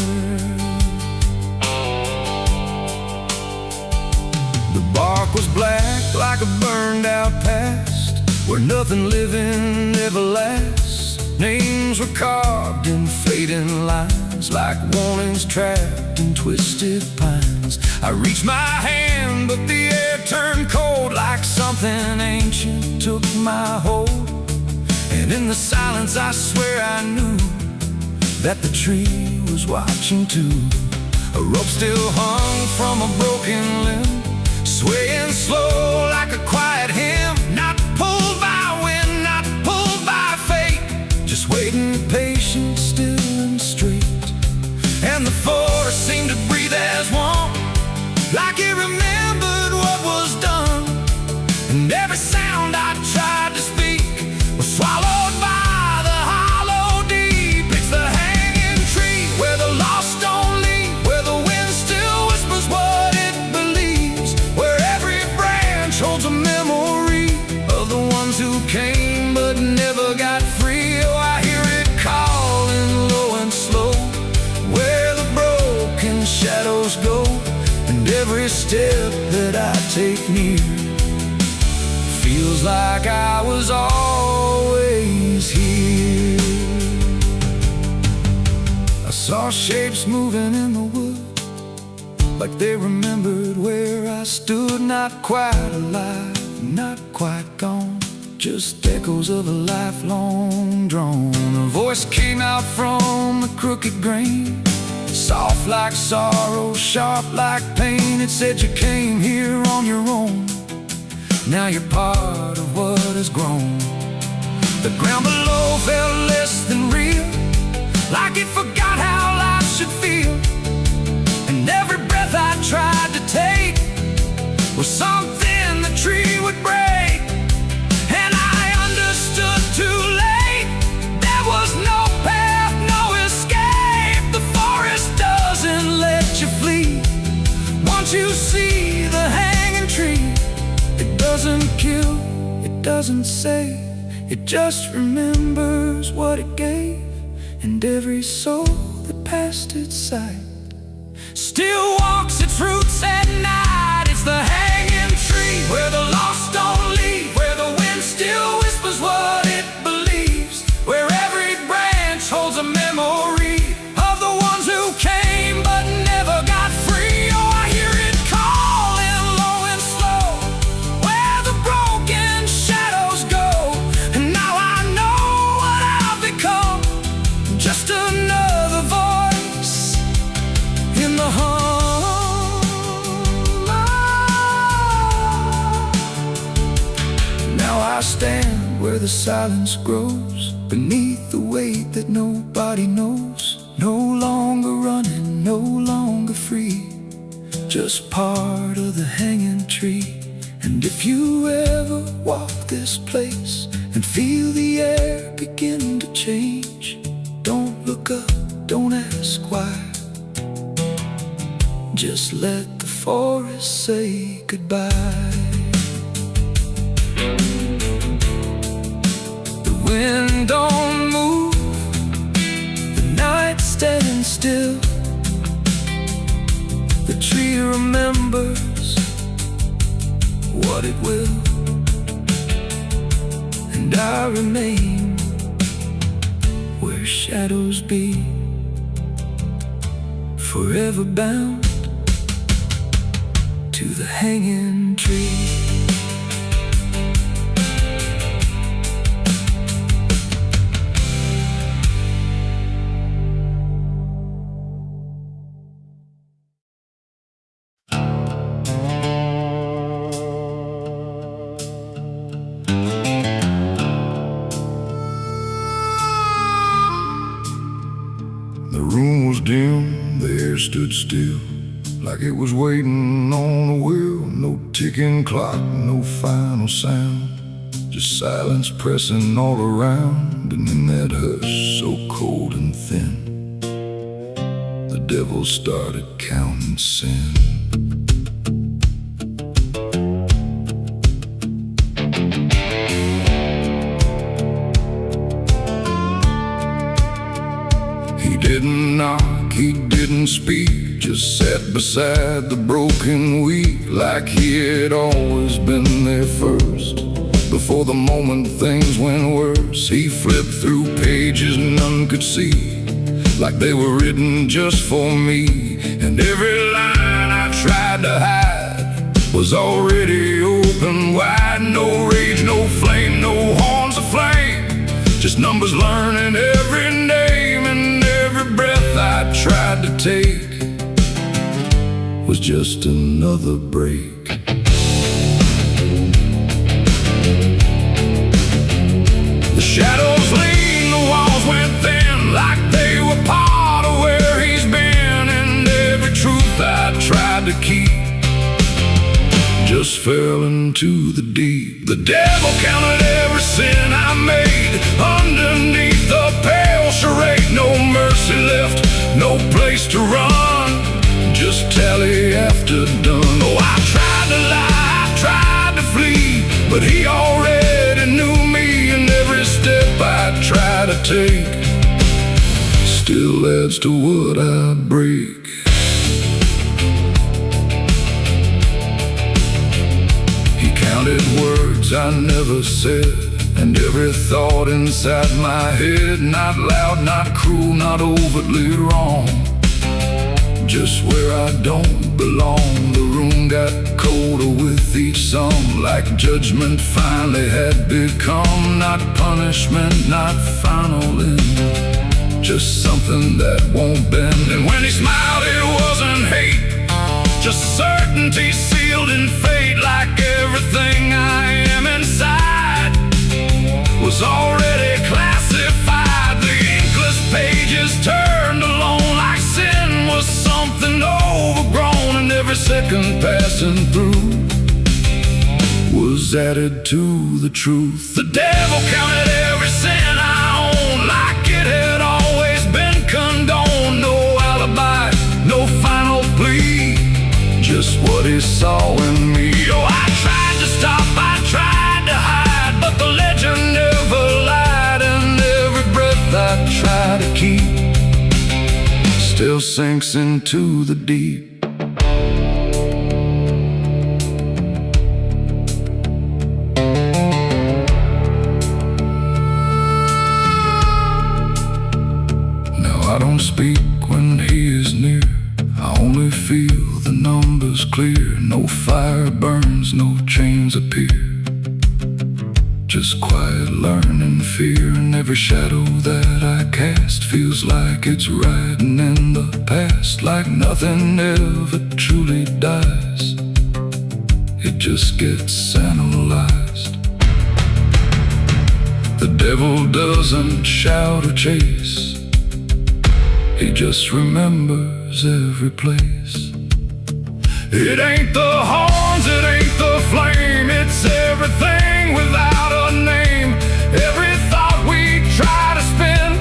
The bark was black like a burned out past, where nothing living ever lasts. Names were carved in fading lines, like warnings trapped in twisted pines. I reached my hand, but the air turned cold, like something ancient took my hold. And in the silence I swear I knew that the tree was watching too. A rope still hung from a broken limb, swaying slow like a quiet hymn, not pulled by wind, not pulled by fate, just waiting patient, still and straight. And the forest seemed to breathe as one, like it remembered what was done. And every sound I tried to speak was swallowed by the hollow deep. It's the hanging tree where the lost don't leave, where the wind still whispers what it believes, where every branch holds a memory of the ones who came but never got free. Oh, I hear it calling low and slow, where the broken shadows go, and every step that I take near feels like I was always here. I saw shapes moving in the wood, like they remembered where I stood. Not quite alive, not quite gone, just echoes of a lifelong drone. A voice came out from the crooked grain, soft like sorrow, sharp like pain. It said you came here on your own, now you're part of what has grown. The ground below felt less than real, like it forgot how life should feel. And every breath I tried to take was something the tree would break. And I understood too late, there was no path, no escape. The forest doesn't let you flee. Once you see the hanging tree, it doesn't kill, it doesn't save, it just remembers what it gave. And every soul that passed its sight still walks its roots at night. It's the hanging tree where the lost don't leave, where the wind still whispers what it believes, where every branch holds a memory of the ones who came but never got free. Oh, I hear it calling low and slow, where the broken shadows go. And now I know what I've become, just another voice in the hum. Now I stand where the silence grows, beneath the weight that nobody knows. No longer running, no longer free, just part of the hanging tree. And if you ever walk this place and feel the air begin to change, don't look up, don't ask why, just let the forest say goodbye. The wind don't move, the night standing still. The tree remembers what it will, and I remain where shadows be, forever bound to the hanging tree. The room was dim, the air stood still, like it was waiting on a wheel. No ticking clock, no final sound, just silence pressing all around. And in that hush so cold and thin, the devil started counting sin. He didn't knock, he didn't speak, just sat beside the broken wheat, like he had always been there first. Before the moment things went worse, he flipped through pages none could see, like they were written just for me. And every line I tried to hide was already open wide. No rage, no flame, no horns of flame, just numbers learning every name. And every breath I tried to take was just another break. The shadows lean, the walls went thin, like they were part of where he's been. And every truth I tried to keep just fell into the deep. The devil counted every sin I made underneath the pale charade. No mercy left, no place to run, just tally after done. Oh, I tried to lie, I tried to flee, but he already knew me. And every step I try to take still adds to what I break. He counted words I never said, and every thought inside my head, not loud, not cruel, not overtly wrong, just where I don't belong. The room got colder with each song, like judgment finally had become not punishment, not final end, just something that won't bend. And when he smiled, it wasn't hate, just certainty sealed in fate. Like everything I am inside was already classified. The inkless pages turned alone, like sin was something overgrown. And every every second passing through was added to the truth. The devil counted every cent I owned like it had always been condoned. No alibi, no final plea, just what he saw in me. Oh, I tried to stop, I tried to hide, but the legend never lied, and every breath I try to keep still sinks into the deep. I don't speak when he is near, I only feel the numbers clear. No fire burns, no chains appear, just quiet learning fear. And every shadow that I cast feels like it's riding in the past, like nothing ever truly dies, it just gets analyzed. The devil doesn't shout or chase, he just remembers every place. It ain't the horns, it ain't the flame, it's everything without a name. Every thought we try to spin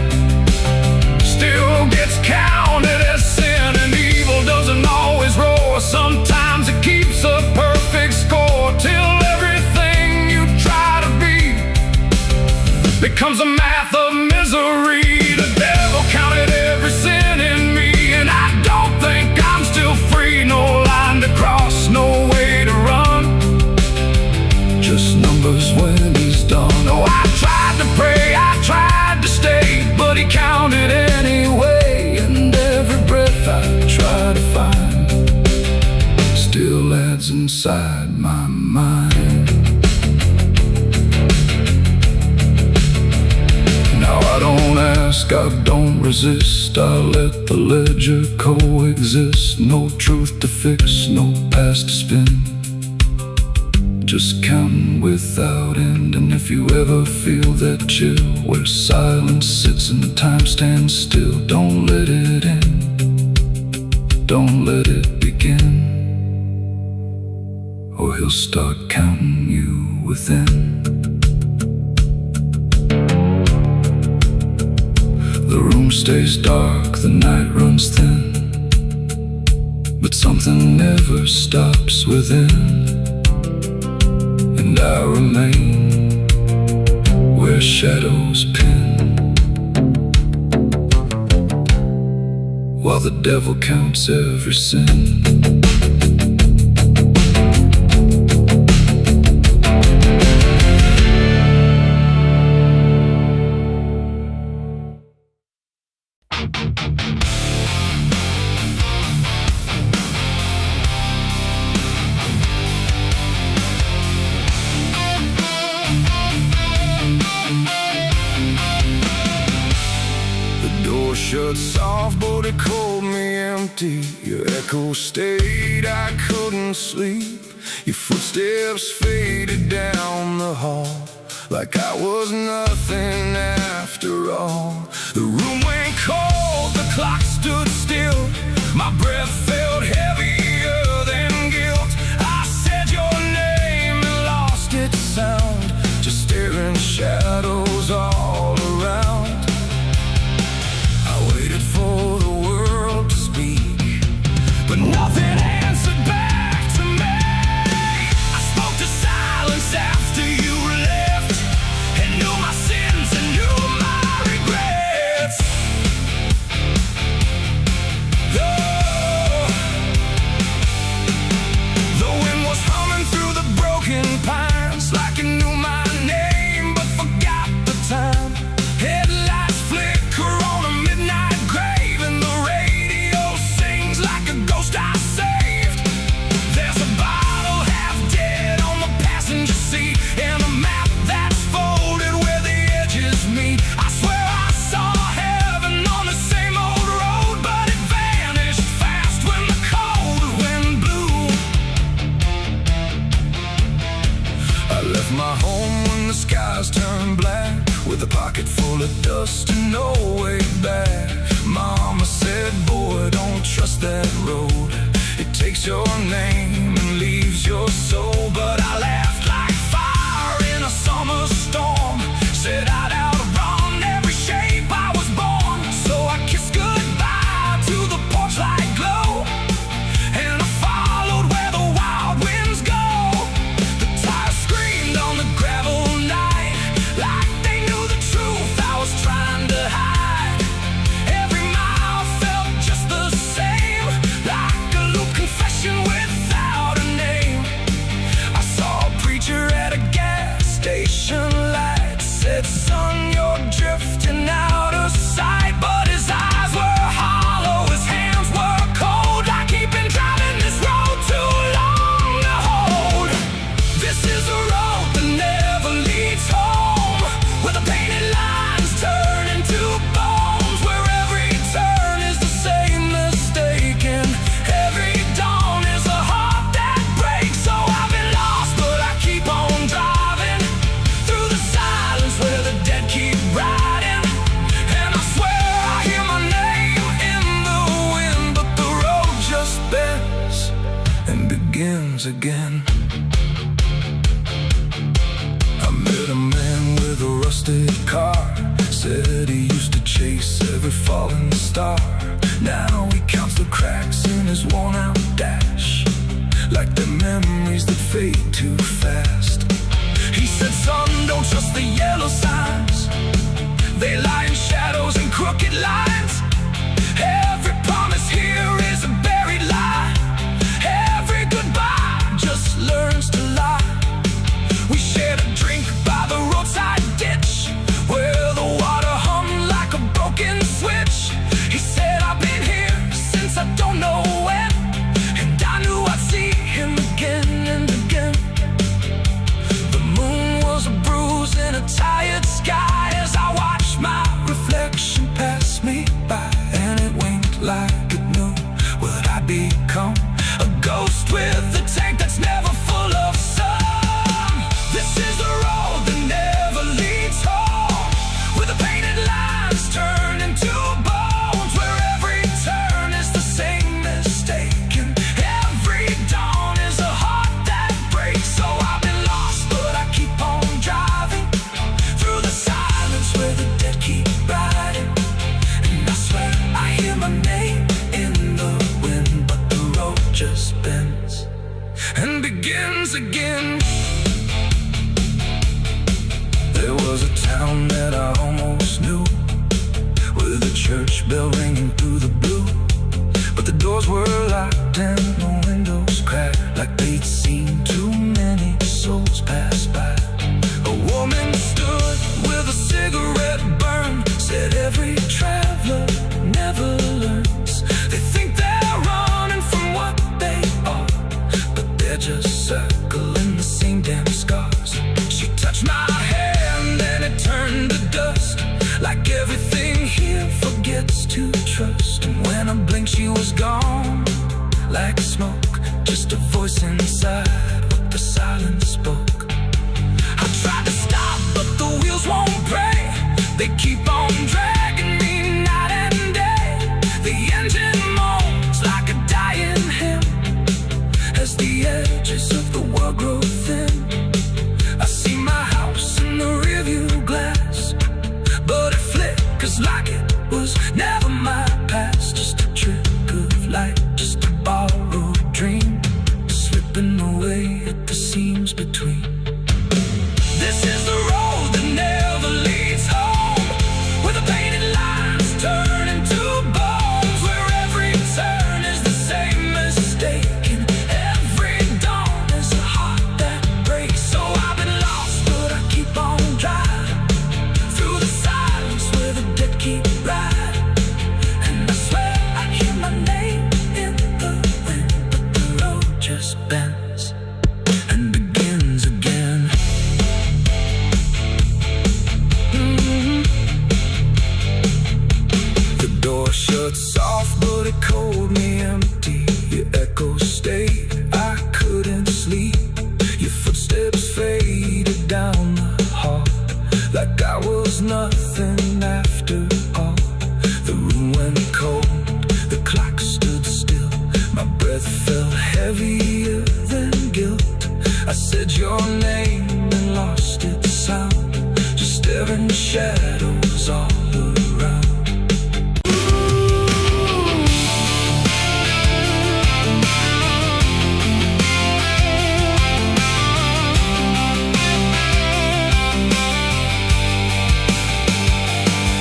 still gets counted as sin. And evil doesn't always roar, sometimes it keeps a perfect score, till everything you try to be becomes a math of misery. The devil counted every sin in me, and I don't think I'm still free. No line to cross, no way to run, just numbers when he's done. Oh, I tried to pray, I tried to stay, but he counted anyway. And every breath I try to find still adds inside my mind. I don't ask, I don't resist, I let the ledger coexist. No truth to fix, no past to spin, just counting without end. And if you ever feel that chill where silence sits and time stands still, don't let it end, don't let it begin, or he'll start counting you within. The room stays dark, the night runs thin, but something never stops within. And I remain where shadows pin, while the devil counts every sin. Shut soft, but it called me empty. Your echo stayed, I couldn't sleep. Your footsteps faded down the hall like I was nothing after all. The room went cold, the clock stood still. My breath felt heavier than guilt. I said your name and lost its sound, just staring shadows all around. For the world to speak, but nothing answered back to me. I spoke to silence after you left, and knew my sins and knew my regrets. Oh, the wind was humming through the broken pines, like it knew my name but forgot the time. Headlights flicker on a midnight grave, and the radio sings like a ghost I saved. There's a bottle half dead on the passenger seat, and a map that's folded where the edges meet. I swear I saw heaven on the same old road, but it vanished fast when the cold wind blew. I left my home when the skies turned black, with a pocket full of dust and no way back. Mama said, boy, don't trust that road. It takes your name and leaves your soul. But I laughed like fire in a summer storm, set out to run every shape I was born. So I kissed goodbye to the porch light glow, and I followed where the wild winds go. The tires screamed on the gravel night, like they knew the truth I was trying to hide. Every mile felt just the same, like a loop confession without a name. I saw a preacher at a gas station light, said, "Son, you're drifting out of sight." But his eyes were hollow, his hands were cold, like he'd been driving this road too long to hold. This is a road that never leads home, where the painted lines turn into bones, where every turn is the same mistake, and every dawn is a heart that breaks. So I've been lost, but I keep on driving through the silence where the dead keep riding. And I swear I hear my name in the wind, but the road just bends and begins again. I met a man with a rusted car, said he used to chase every falling star. Now he counts the cracks in his worn-out dash, like the memories that fade too fast. He said, "Son, don't trust the yellow signs, they lie in shadows and crooked lines. Every promise here is a buried lie, every goodbye just learns to lie." We shared a drink by the roadside ditch, where the water hummed like a broken switch. He said, "I've been here since I don't know when, and I knew I'd see him again and again." The moon was a bruise in a tired sky as I watched my reflection pass me by, and it winked like it knew what I'd become, a ghost with a tank that's never full of sun. This is the road that never leads home, where the painted lines turn into bones, where every turn is the same mistake, and every dawn is a heart that breaks. So I've been lost, but I keep on driving through the silence where the dead keep riding. And I swear I hear my name in the wind, but the road just bends and begins again. There was a town that I almost knew, with a church bell ringing through the blue, but the doors were locked and the windows cracked, like they'd seen too many souls pass by. A woman stood with a cigarette burn, said, "Every traveler never learns. They think they're running from what they are, but they're just circling the same damn scars." She touched my hand and it turned to dust, like everything here forgets to trust. And when I blinked she was gone, like smoke, just a voice inside what the silence spoke. I tried to stop, but the wheels won't break, they keep on dragging me night and day. The engine moans like a dying hymn, as the edges of the world grow thin. I see my house in the rearview glass, but it flickers like it was never my past. Just a trick of light, just a borrowed dream, slipping away at the seams between. This is the road that never leads home, where the painted lines turn into bones, where every turn is the same mistake, and every dawn is a heart that breaks. So I've been lost, but I keep on driving through the silence where the dead keep riding. And I swear I hear my name in the wind, but the road just bends and begins again. The door shut soft, but it cold me empty. Your echo stayed, I couldn't sleep. Your footsteps faded down the hall, like I was nothing after all. The room went cold, the clock stood still, my breath felt shadows all around.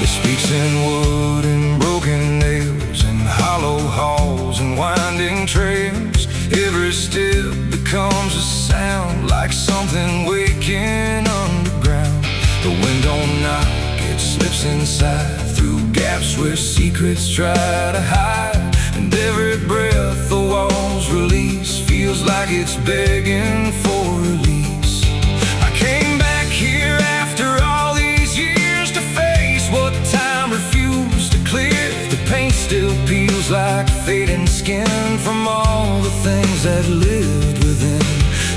It speaks in wood and broken nails, and hollow halls and winding trails. Every step becomes a sound, like something waking underground. The wind don't knock, it slips inside, through gaps where secrets try to hide. And every breath the walls release feels like it's begging for release. I came back here after all these years to face what time refused to clear. The paint still peels like fading skin from all the things that lived within.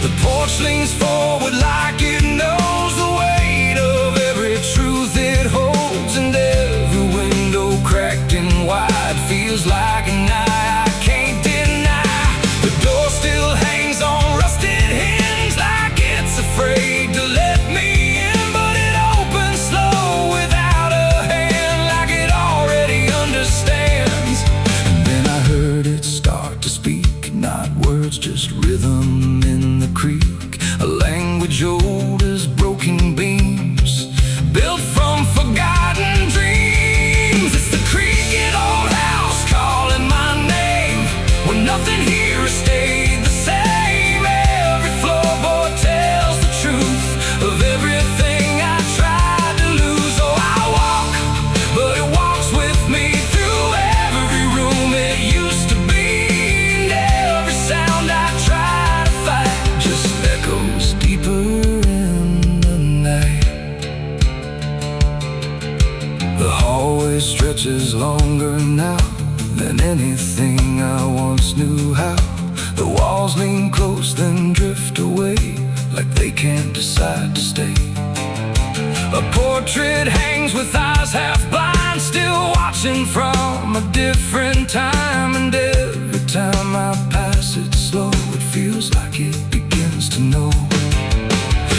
The porch leans forward like it knows the weight of every truth it holds, and every window cracked and wide feels like an eye I can't deny. The door still hangs on rusted hinges like it's afraid to let me in, but it opens slow without a hand, like it already understands. And then I heard it start to speak, not words, just rhythm in the creek, a language old as broken beams, built from forgotten dreams. It's the creaking old house calling my name, when nothing here has stayed the same. Every floorboard tells the truth of everything I tried to lose. Oh, I walk, but it walks with me through every room it used to be, and every sound I try to fight just echoes deeper in the night. The hallway stretches longer now than anything I once knew how. The walls lean close then drift away, like they can't decide to stay. A portrait hangs with eyes half blind, still watching from a different time. And every time I pass it slow, it feels like it begins to know.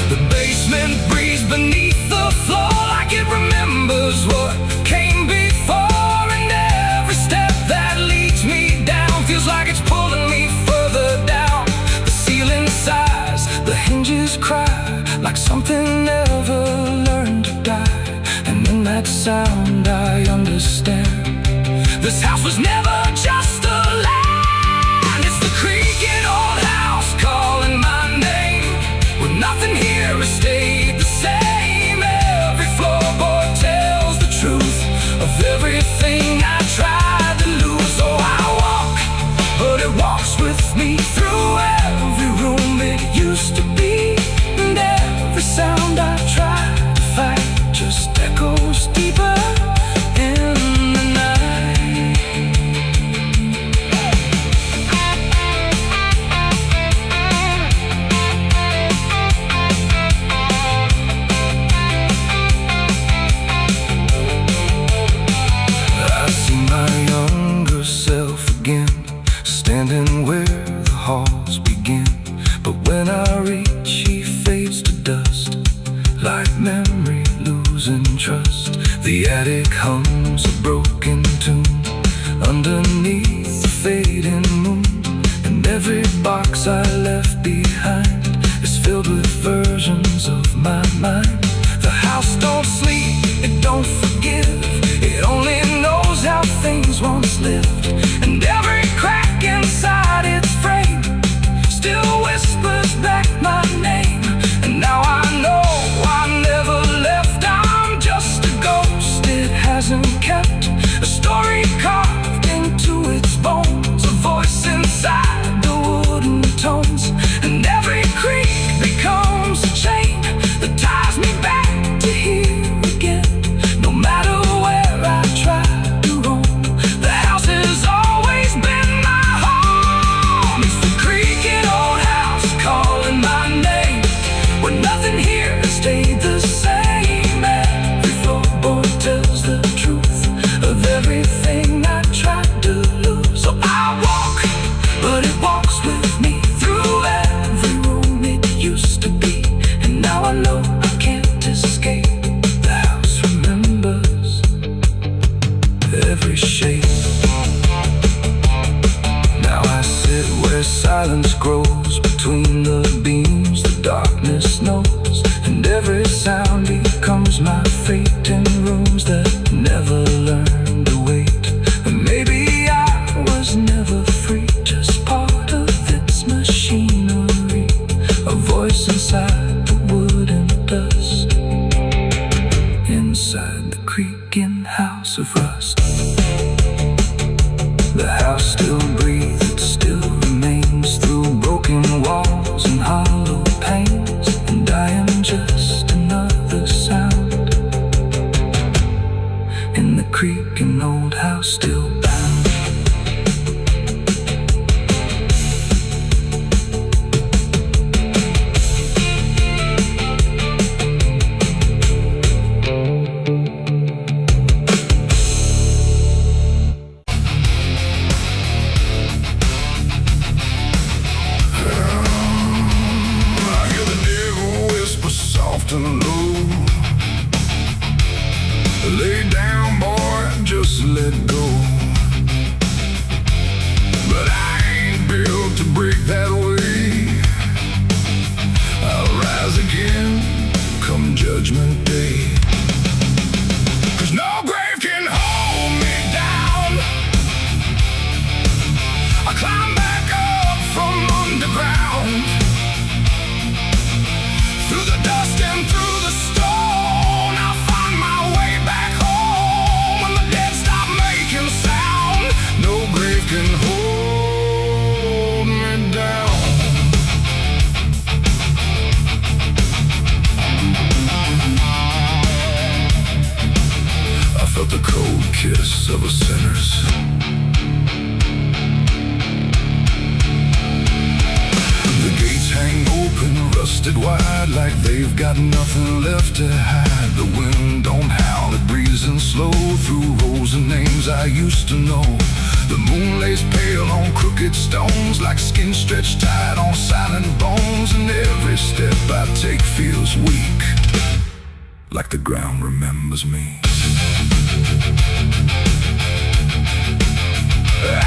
The basement breathes beneath the floor, like it remembers what came before. And every step that leads me down feels like it's pulling me further down. The ceiling sighs, the hinges cry, like something never learned to die. And in that sound I understand, this house was never just a land. It's the creaking old house calling my name, when nothing here has stayed the same. Every floorboard tells the truth of everything I tried to lose. Oh, I walk, but it walks with me through every room it used to be, and every sound I try to fight just echoes deeper in the night. I see my younger self again, standing where the halls begin. But when I reach, he fades to dust, like memory losing trust. The attic hums a broken tune underneath the fading moon, and every box I left behind is filled with versions of my mind. The house don't sleep, it don't forgive, it only knows how things once lived. And every crack inside its frame still whispers back my name. And now I know I never left, I'm just a ghost it hasn't kept, a story carved into its bones, a voice inside the wooden tones. And every creak becomes a chain that ties me back to here again. No matter where I try to roam, the house has always been my home. It's the creaking old house calling my name, dust inside the creaking house of rust. The house still breathes, it still remains through broken walls and hollow panes, and I am just another sound in the creaking old house still bound. And low. Lay down, boy, just let go. But I ain't built to break that way. I'll rise again come judgment day. 'Cause no grave can hold me down. I climb back up from underground, through the dust and through the stone. I'll find my way back home when the dead stop making sound. No grave can hold me down. I felt the cold kiss of a sinner's. The gates hang open, rusted wide, like they've got nothing left to hide. The wind don't howl, it breathes in slow through rows of names I used to know. The moon lays pale on crooked stones, like skin stretched tight on silent bones. And every step I take feels weak, like the ground remembers me.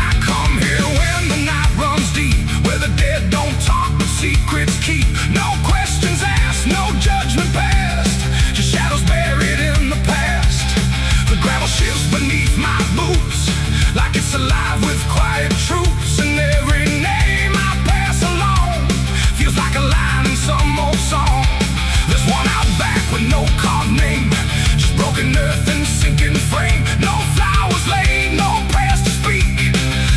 I come here when the night runs deep, where the dead don't talk but secrets keep. No questions asked, no judgment passed, just shadows buried in the past. The gravel shifts beneath my boots, like it's alive with quiet troops. And every name I pass along feels like a line in some old song. There's one out back with no carved name, just broken earth and sinking frame. No flowers laid, no prayers to speak.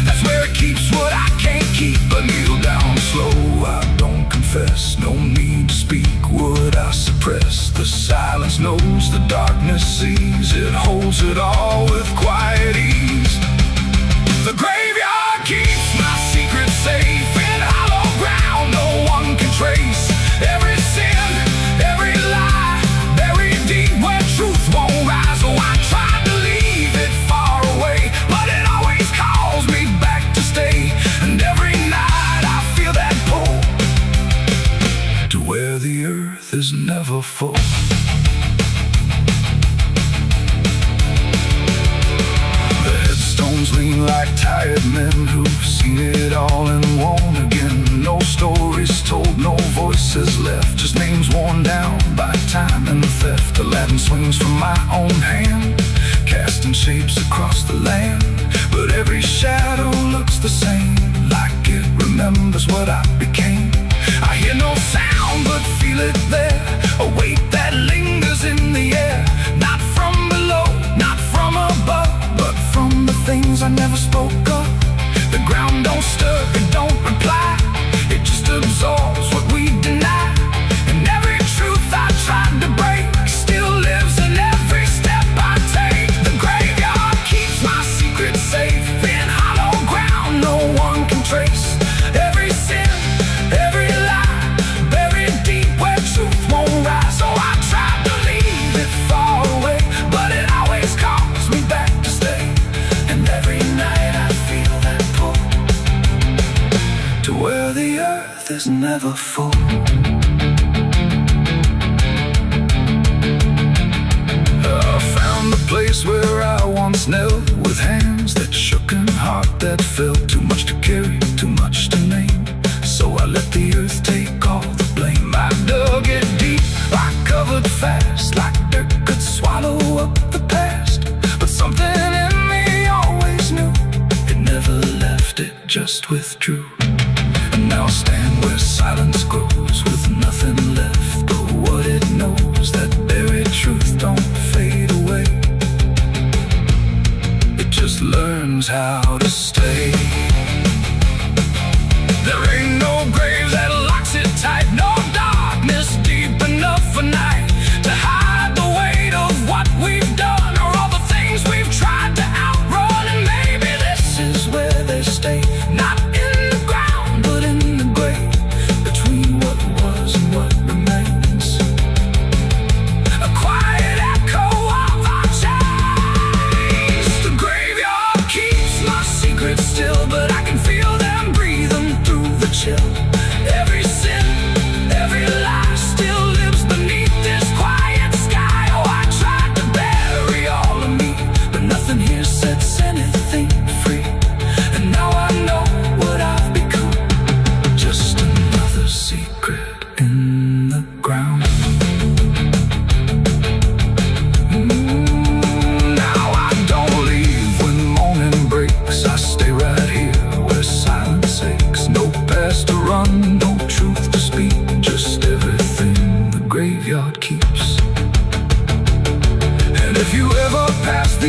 That's where it keeps what I can't keep. But kneel down slow, I don't confess. No need to speak what I suppress. The silence knows, the darkness sees. It holds it all with quiet ease. The graveyard keeps my secret safe in hollow ground no one can trace. Every sin, every lie, buried deep where truth won't rise. Oh, I tried to leave it far away, but it always calls me back to stay. And every night I feel that pull to where the earth is never full. The headstones lean like tired men who've seen it all and won't again. No stories told, no voices left, just names worn down by time and theft. The Latin swings from my own hand, casting shapes across the land. But every shadow looks the same, like it remembers what I became. I hear no sound but feel it there, a weight that lingers in the air. Not from below, not from above, but from the things I never spoke of. The ground don't stir, it don't reply, it just absorbs what we deny. And every truth I tried to break still lives in every step I take. The graveyard keeps my secret safe in hollow ground no one can trace. Every sin, every lie, buried deep where truth won't rise. So I tried to leave it far away, but it always calls me back to stay. And every night I feel that pull to where the earth is never full. I found the place where I once knelt, with hands that shook and heart that felt. Too much to carry, too much to name, so I let the earth take all the blame. I dug it deep, I covered fast, like dirt could swallow up the past. But something in me always knew, it never left, it just withdrew. And now I stand where silence grows, with nothing left but what it knows.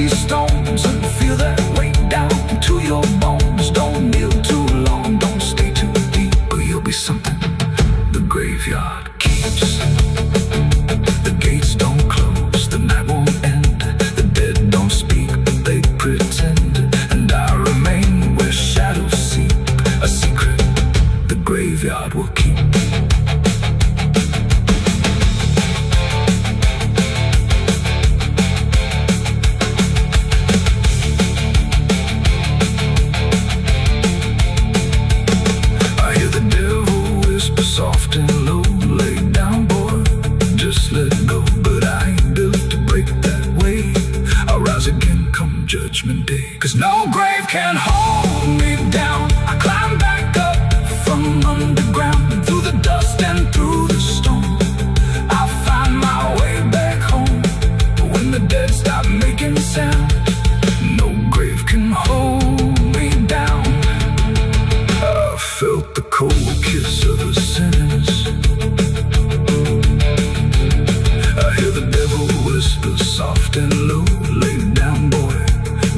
these stones and feel that weight down to your bones. Don't kneel too long, don't stay too deep, or you'll be something the graveyard keeps. The gates don't close, the night won't end. The dead don't speak, but they pretend. And I remain where shadows seep, a secret the graveyard will keep. Soft and low, lay down boy, just let go. But I ain't built to break that way. I'll rise again come judgment day, 'cause no grave can hold me down. I climb back up from underground, through the dust and through the storm. I'll find my way back home. But when the dead stop making sound, no grave can hold me down. I felt the cold kiss of a sentence. I hear the devil whisper soft and low, lay down boy,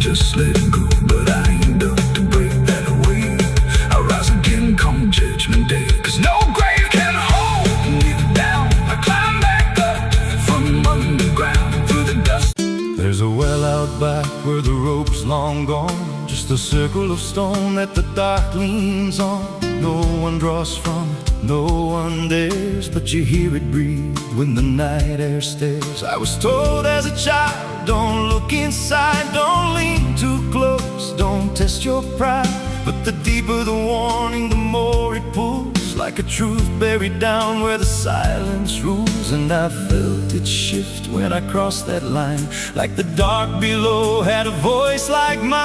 just let go. But I ain't built to break that way. I'll rise again come judgment day, 'cause no grave can hold me down. I climb back up from underground, through the dust. There's a well out back where the rope's long gone, just a circle of stone that the dark leans on. No one draws from, no one dares, but you hear it breathe when the night air stares. I was told as a child, don't look inside, don't lean too close, don't test your pride. But the deeper the warning, the more it pulls, like a truth buried down where the silence rules. And I felt it shift when I crossed that line, like the dark below had a voice like mine.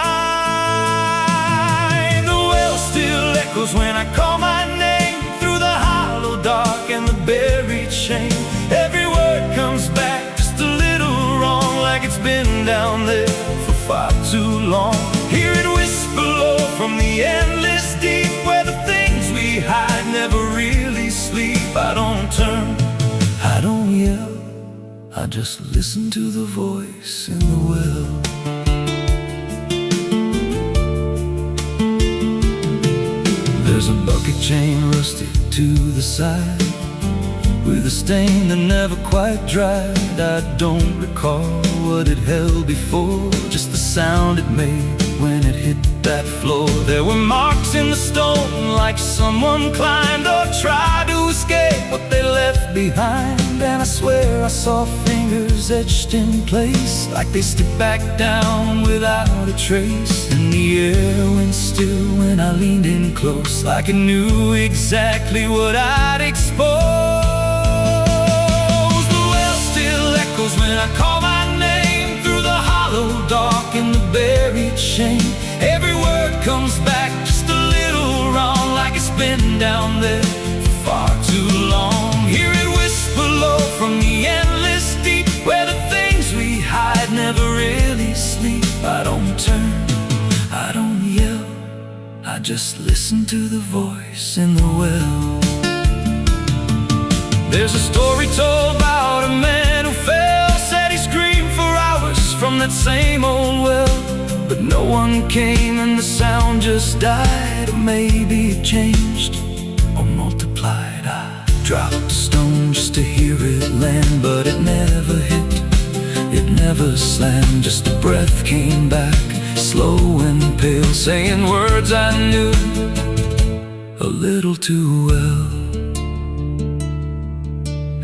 The well still echoes when I call my name, through the hollow dark and the buried shame. Every word comes back just a little wrong, like it's been down there for far too long. Hear it whisper low from the endless deep, where the things we hide never really sleep. I don't turn, I don't yell, I just listen to the voice in the well. There's a bucket chain rusted to the side, with a stain that never quite dried. I don't recall what it held before, just the sound it made when it hit that floor. There were marks in the stone, like someone climbed or tried to escape what they left behind. And I swear I saw fingers etched in place, like they slipped back down without a trace. And the air went still when I leaned in close, like it knew exactly what I'd expose. The well still echoes when I call my name, through the hollow dark and the buried shame. Every word comes back just a little wrong, like it's been down there for far too long. Hear it whisper low from the endless deep, where the things we hide never really sleep. I don't turn, I don't yell, I just listen to the voice in the well. There's a story told about a man who fell, said he screamed for hours from that same old well. But no one came and the sound just died, or maybe it changed or multiplied. I dropped a stone just to hear it land, but it never hit, it never slammed. Just a breath came back, slow and pale, saying words I knew a little too well.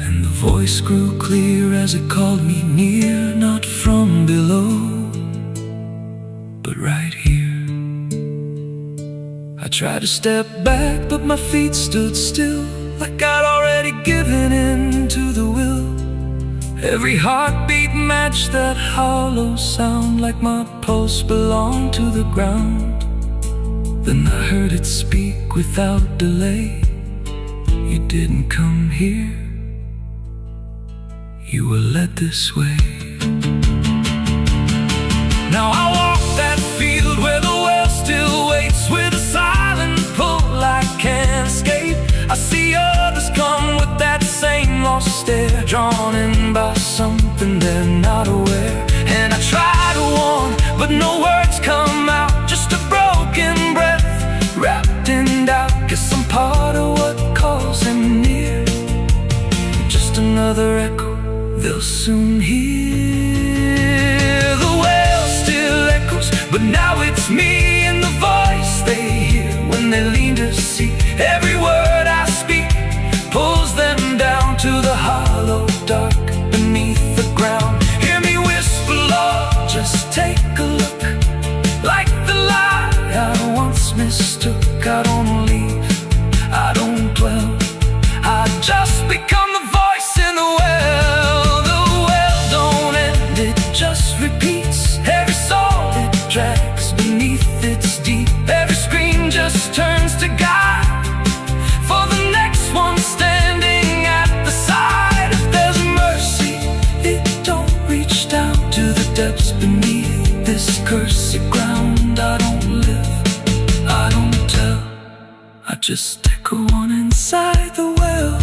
And the voice grew clear as it called me near, not from below, but right here. I tried to step back, but my feet stood still, like I'd already given in to the will. Every heartbeat matched that hollow sound, like my pulse belonged to the ground. Then I heard it speak without delay, you didn't come here, you were led this way. Now I walk that field where the well still waits, with a silent pull I can't escape. I see others come with that same lost stare, drawn in by something they're not aware. And I try to warn but no words come out, just a broken breath wrapped in doubt. Guess I'm part of what calls him near, just another echo they'll soon hear. The well still echoes, but now it's me and the voice they hear when they lean to see. Every word I speak pulls them down to the hollow dark beneath the ground. Hear me whisper, Lord, just take a look. Like the lie I once mistook, I don't leave, I don't dwell, I just become the voice in the well. The well don't end, it just repeats. Every soul it drags beneath its deep. Every scream just turns to guide for the next one standing at the side. If there's mercy, it don't reach down to the depths beneath this cursed ground. I don't live, I don't tell, I just echo on inside the well.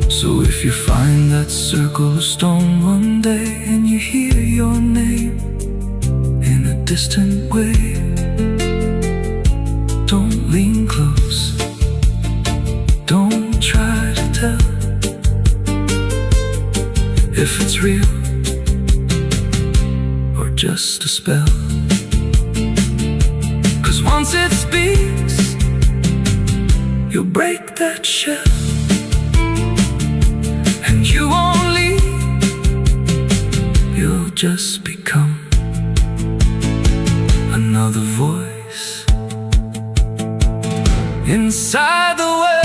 So if you find that circle of stone one day and you hear your name in a distant way, don't lean close, don't try to tell if it's real or just a spell. 'Cause once it speaks, you'll break that shell, and you won't leave, you'll just become another voice inside the well.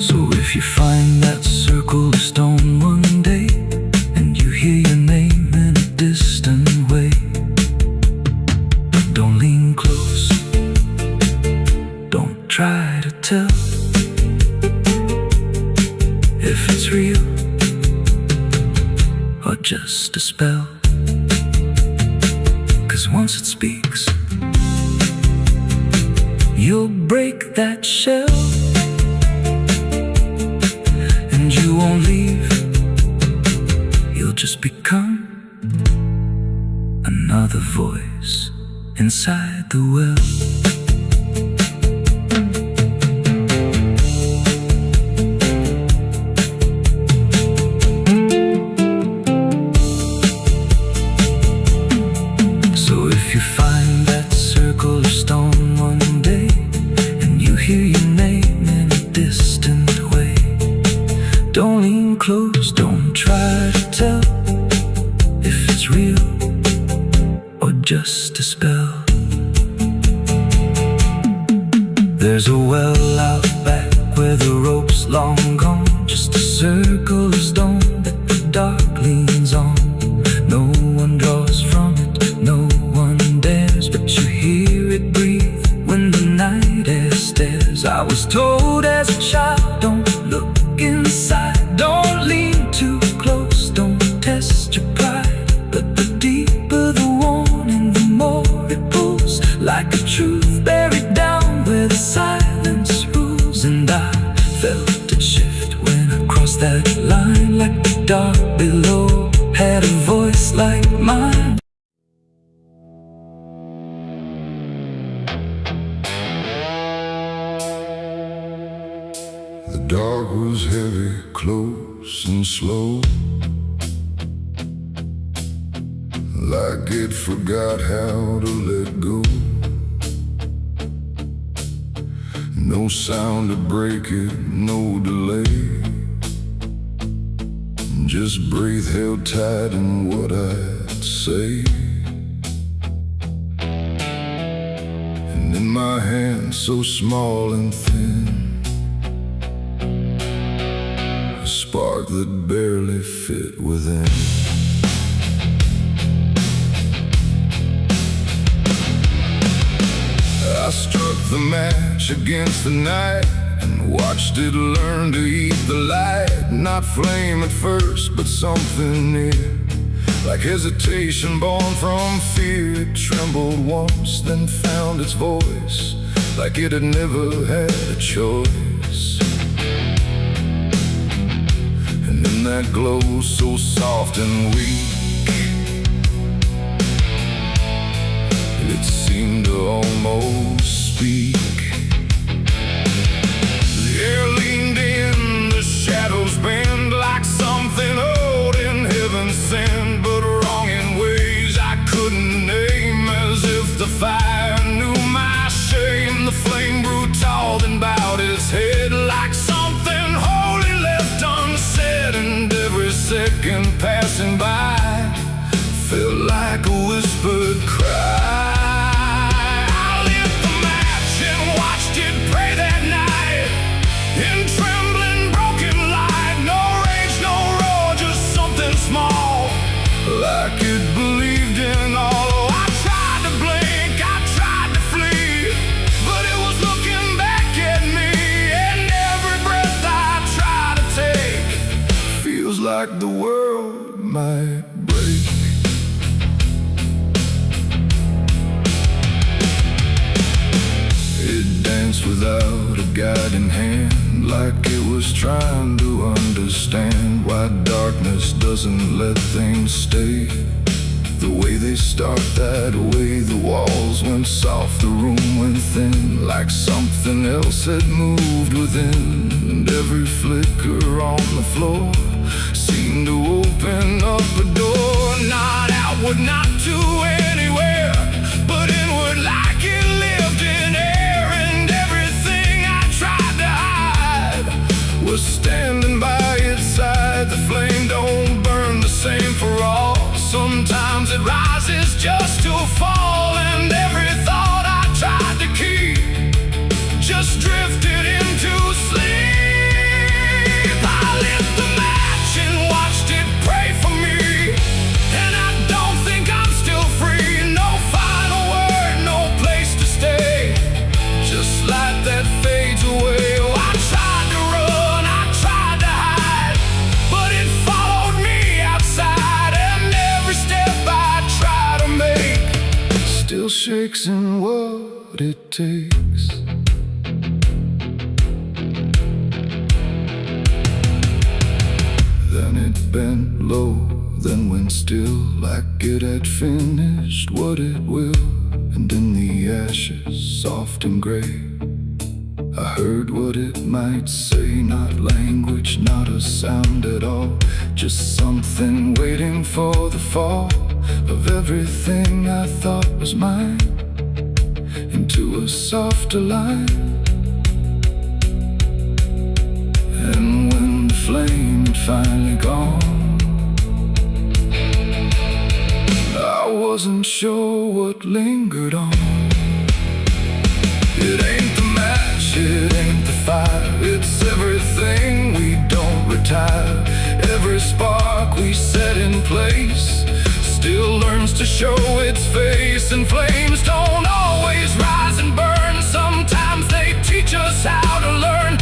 So if you find that circle of stone one day and you hear your name in a distant way, don't lean close, don't try to tell if it's real or just a spell. 'Cause once it speaks, you'll break that shell, and you won't leave, you'll just become another voice inside the well. Don't lean close, don't try to tell if it's real or just a spell. There's a well out back where the rope's long gone, just a circle of stone that the dark leans on. No one draws from it, no one dares, but you hear it breathe when the night air stares. I was told as a child, don't look inside, don't lean too close, don't test your pride. But the deeper the warning, the more it pulls, like a truth buried down where the silence rules. And I felt it shift when I crossed that line, like the dark below had a voice like mine. The dark was heavy, close and slow, like it forgot how to let go. No sound to break it, no delay, just breath held tight in what I'd say. And in my hand so small and thin, a spark that barely fit within. I struck the match against the night and watched it learn to eat the light. Not flame at first, but something near, like hesitation born from fear. It trembled once, then found its voice, like it had never had a choice. And in that glow so soft and weak, it seemed to almost speak. The air leaned in, the shadows bend, like something old in heaven sent, but wrong in ways I couldn't name. As if the fire knew my shame, the flame grew tall, then bowed its head, like something holy left unsaid. And every second passing by felt like a whispered cry. Like it believed in all. I tried to blink, I tried to flee, but it was looking back at me. And every breath I try to take feels like the world might break. It danced without a guiding hand, like it was trying to understand why darkness doesn't let things stay the way they start. That way the walls went soft, the room went thin, like something else had moved within. And every flicker on the floor seemed to open up a door, not outward, not to anywhere, but inward, like it lived in air. And everything I tried to hide was standing by its side. The flame don't burn the same for all. Sometimes it rises just to fall. And every thought I tried to keep just drifted into sleep. I lit the match and watched it pray for me, and I don't think I'm still free. No final word, no place to stay, just light that fades away. Oh, I tried to run, I tried to hide, but it followed me outside. And every step I try to make still shakes in what it takes. Then it bent low, then went still, like it had finished what it will. And in the ashes, soft and gray, I heard what it might say. Not language, not a sound at all, just something waiting for the fall of everything I thought was mine into a softer line. And when the flame had finally gone, I wasn't sure what lingered on. It ain't the match, it ain't the fire, it's everything we don't retire. Every spark we set in place still learns to show its face. And flames don't always rise and burn, sometimes they teach us how to learn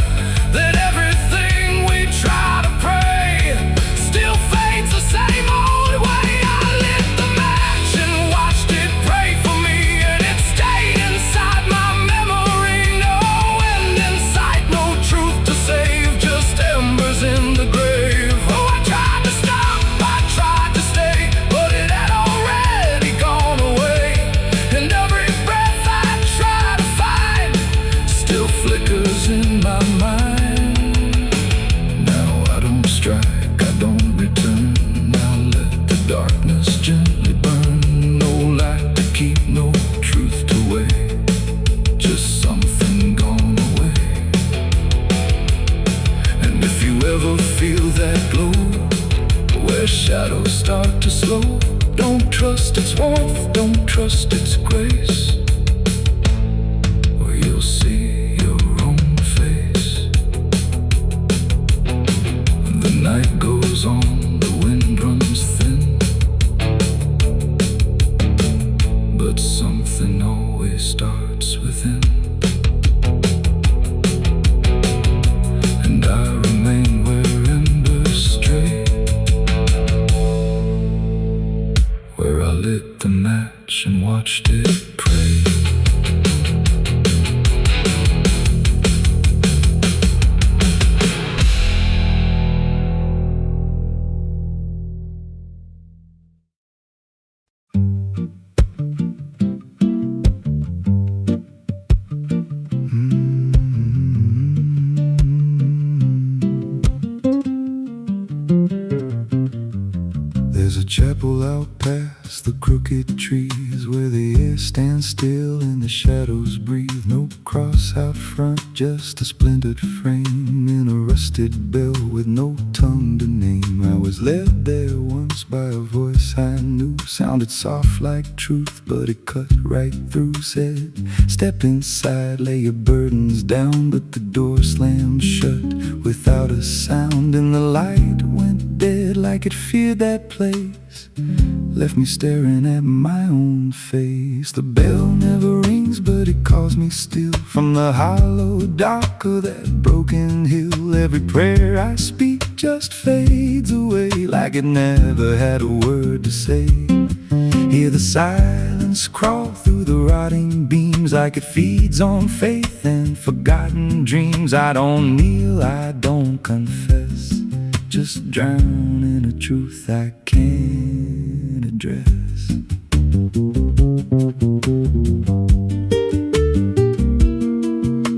that everything we try to pray still fades the same old way. I lit the match and watched it pray for me, and it stayed inside my memory. No end in sight, no truth to save, just embers in the grave. Oh, I tried to stop, I tried to stay, but it had already gone away. And every breath I try to find still flickers in my mind. Now I don't strike, I don't return. Now let the darkness gently burn. No light to keep, no truth to weigh, just something gone away. And if you ever feel that glow, where shadows start to slow, don't trust its warmth, don't trust its grace, or you'll see your own face. The night goes on, the wind runs thin, but something always starts within. And I remain where embers stray, lit the match and watched it pray. There's a chapel out past the crooked trees, where the air stands still and the shadows breathe. No cross out front, just a splintered frame in a rusted bell with no tongue to name. I was led there once by a voice I knew, sounded soft like truth, but it cut right through. Said, step inside, lay your burdens down, but the door slammed shut without a sound, and the light went dead like it feared that place, left me staring at my own face. The bell never rings, but it calls me still from the hollow dark of that broken hill. Every prayer I speak just fades away like it never had a word to say. Hear the silence crawl through the rotting beams like it feeds on faith and forgotten dreams. I don't kneel, I don't confess, just drown in a truth I can't address.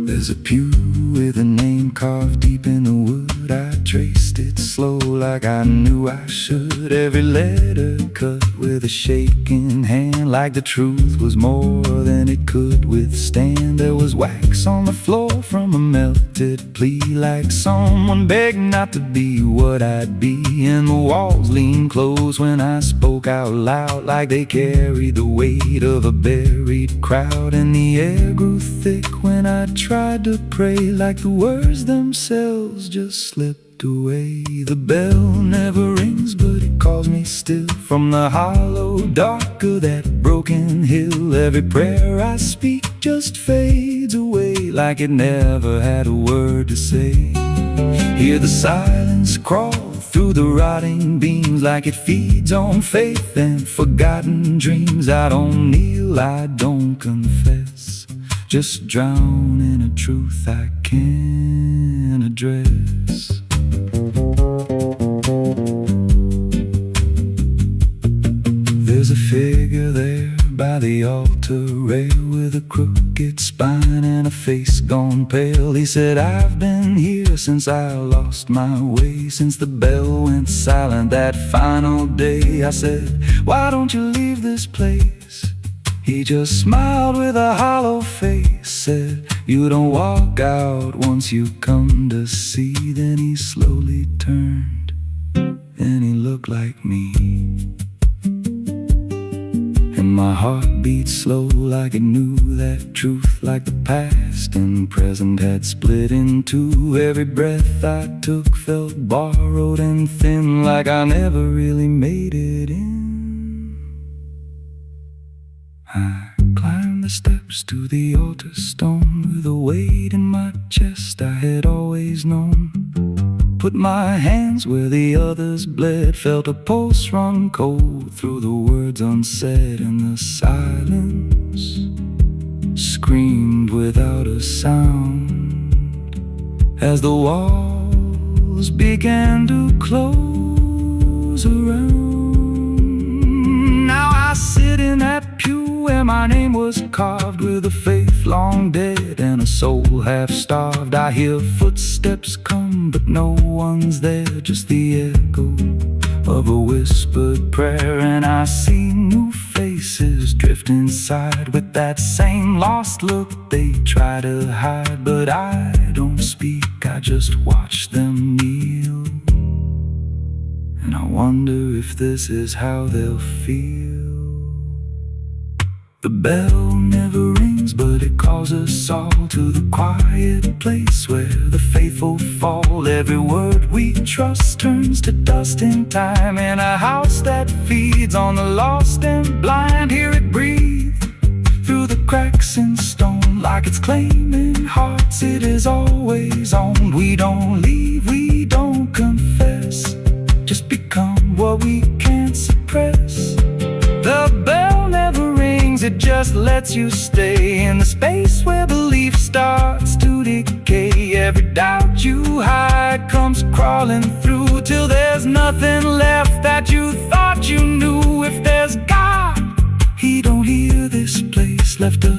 There's a pew with a name carved deep in the wood. I traced it slow like I knew I should. Every letter cut with a shaking hand, like the truth was more than it could withstand. There was wax on the floor from a melted plea, like someone begged not to be what I'd be. And the walls leaned close when I spoke out loud, like they carried the weight of a buried crowd. And the air grew thick when I tried to pray, like the words themselves just slipped away. The bell never rings, but it calls me still from the hollow dark of that broken hill. Every prayer I speak just fades away like it never had a word to say. Hear the silence crawl through the rotting beams like it feeds on faith and forgotten dreams. I don't kneel, I don't confess, just drown in a truth I can't address. There's a figure there by the altar rail with a crooked spine and a face gone pale. He said, I've been here since I lost my way, since the bell went silent that final day. I said, why don't you leave this place? He just smiled with a hollow face, said, you don't walk out once you come to see. Then he slowly turned and he looked like me, and my heart beat slow like it knew that truth, like the past and present had split in two. Every breath I took felt borrowed and thin, like I never really made it in. I climbed the steps to the altar stone with a weight in my chest I had always known. Put my hands where the others bled, felt a pulse run cold through the words unsaid, and the silence screamed without a sound as the walls began to close around. Now I sit in that pew where my name was carved, with a faith long dead and a soul half starved. I hear footsteps come, but no one's there, just the echo of a whispered prayer. And I see new faces drift inside with that same lost look they try to hide. But I don't speak, I just watch them kneel, and I wonder if this is how they'll feel. The bell never rings, but it calls us all to the quiet place where the faithful fall. Every word we trust turns to dust in time, in a house that feeds on the lost and blind. Hear it breathe through the cracks in stone, like it's claiming hearts it is always owned. We don't leave, we don't confess, just become what we can't suppress. The lets you stay in the space where belief starts to decay. Every doubt you hide comes crawling through, till there's nothing left that you thought you knew. If there's God, He don't hear this place left us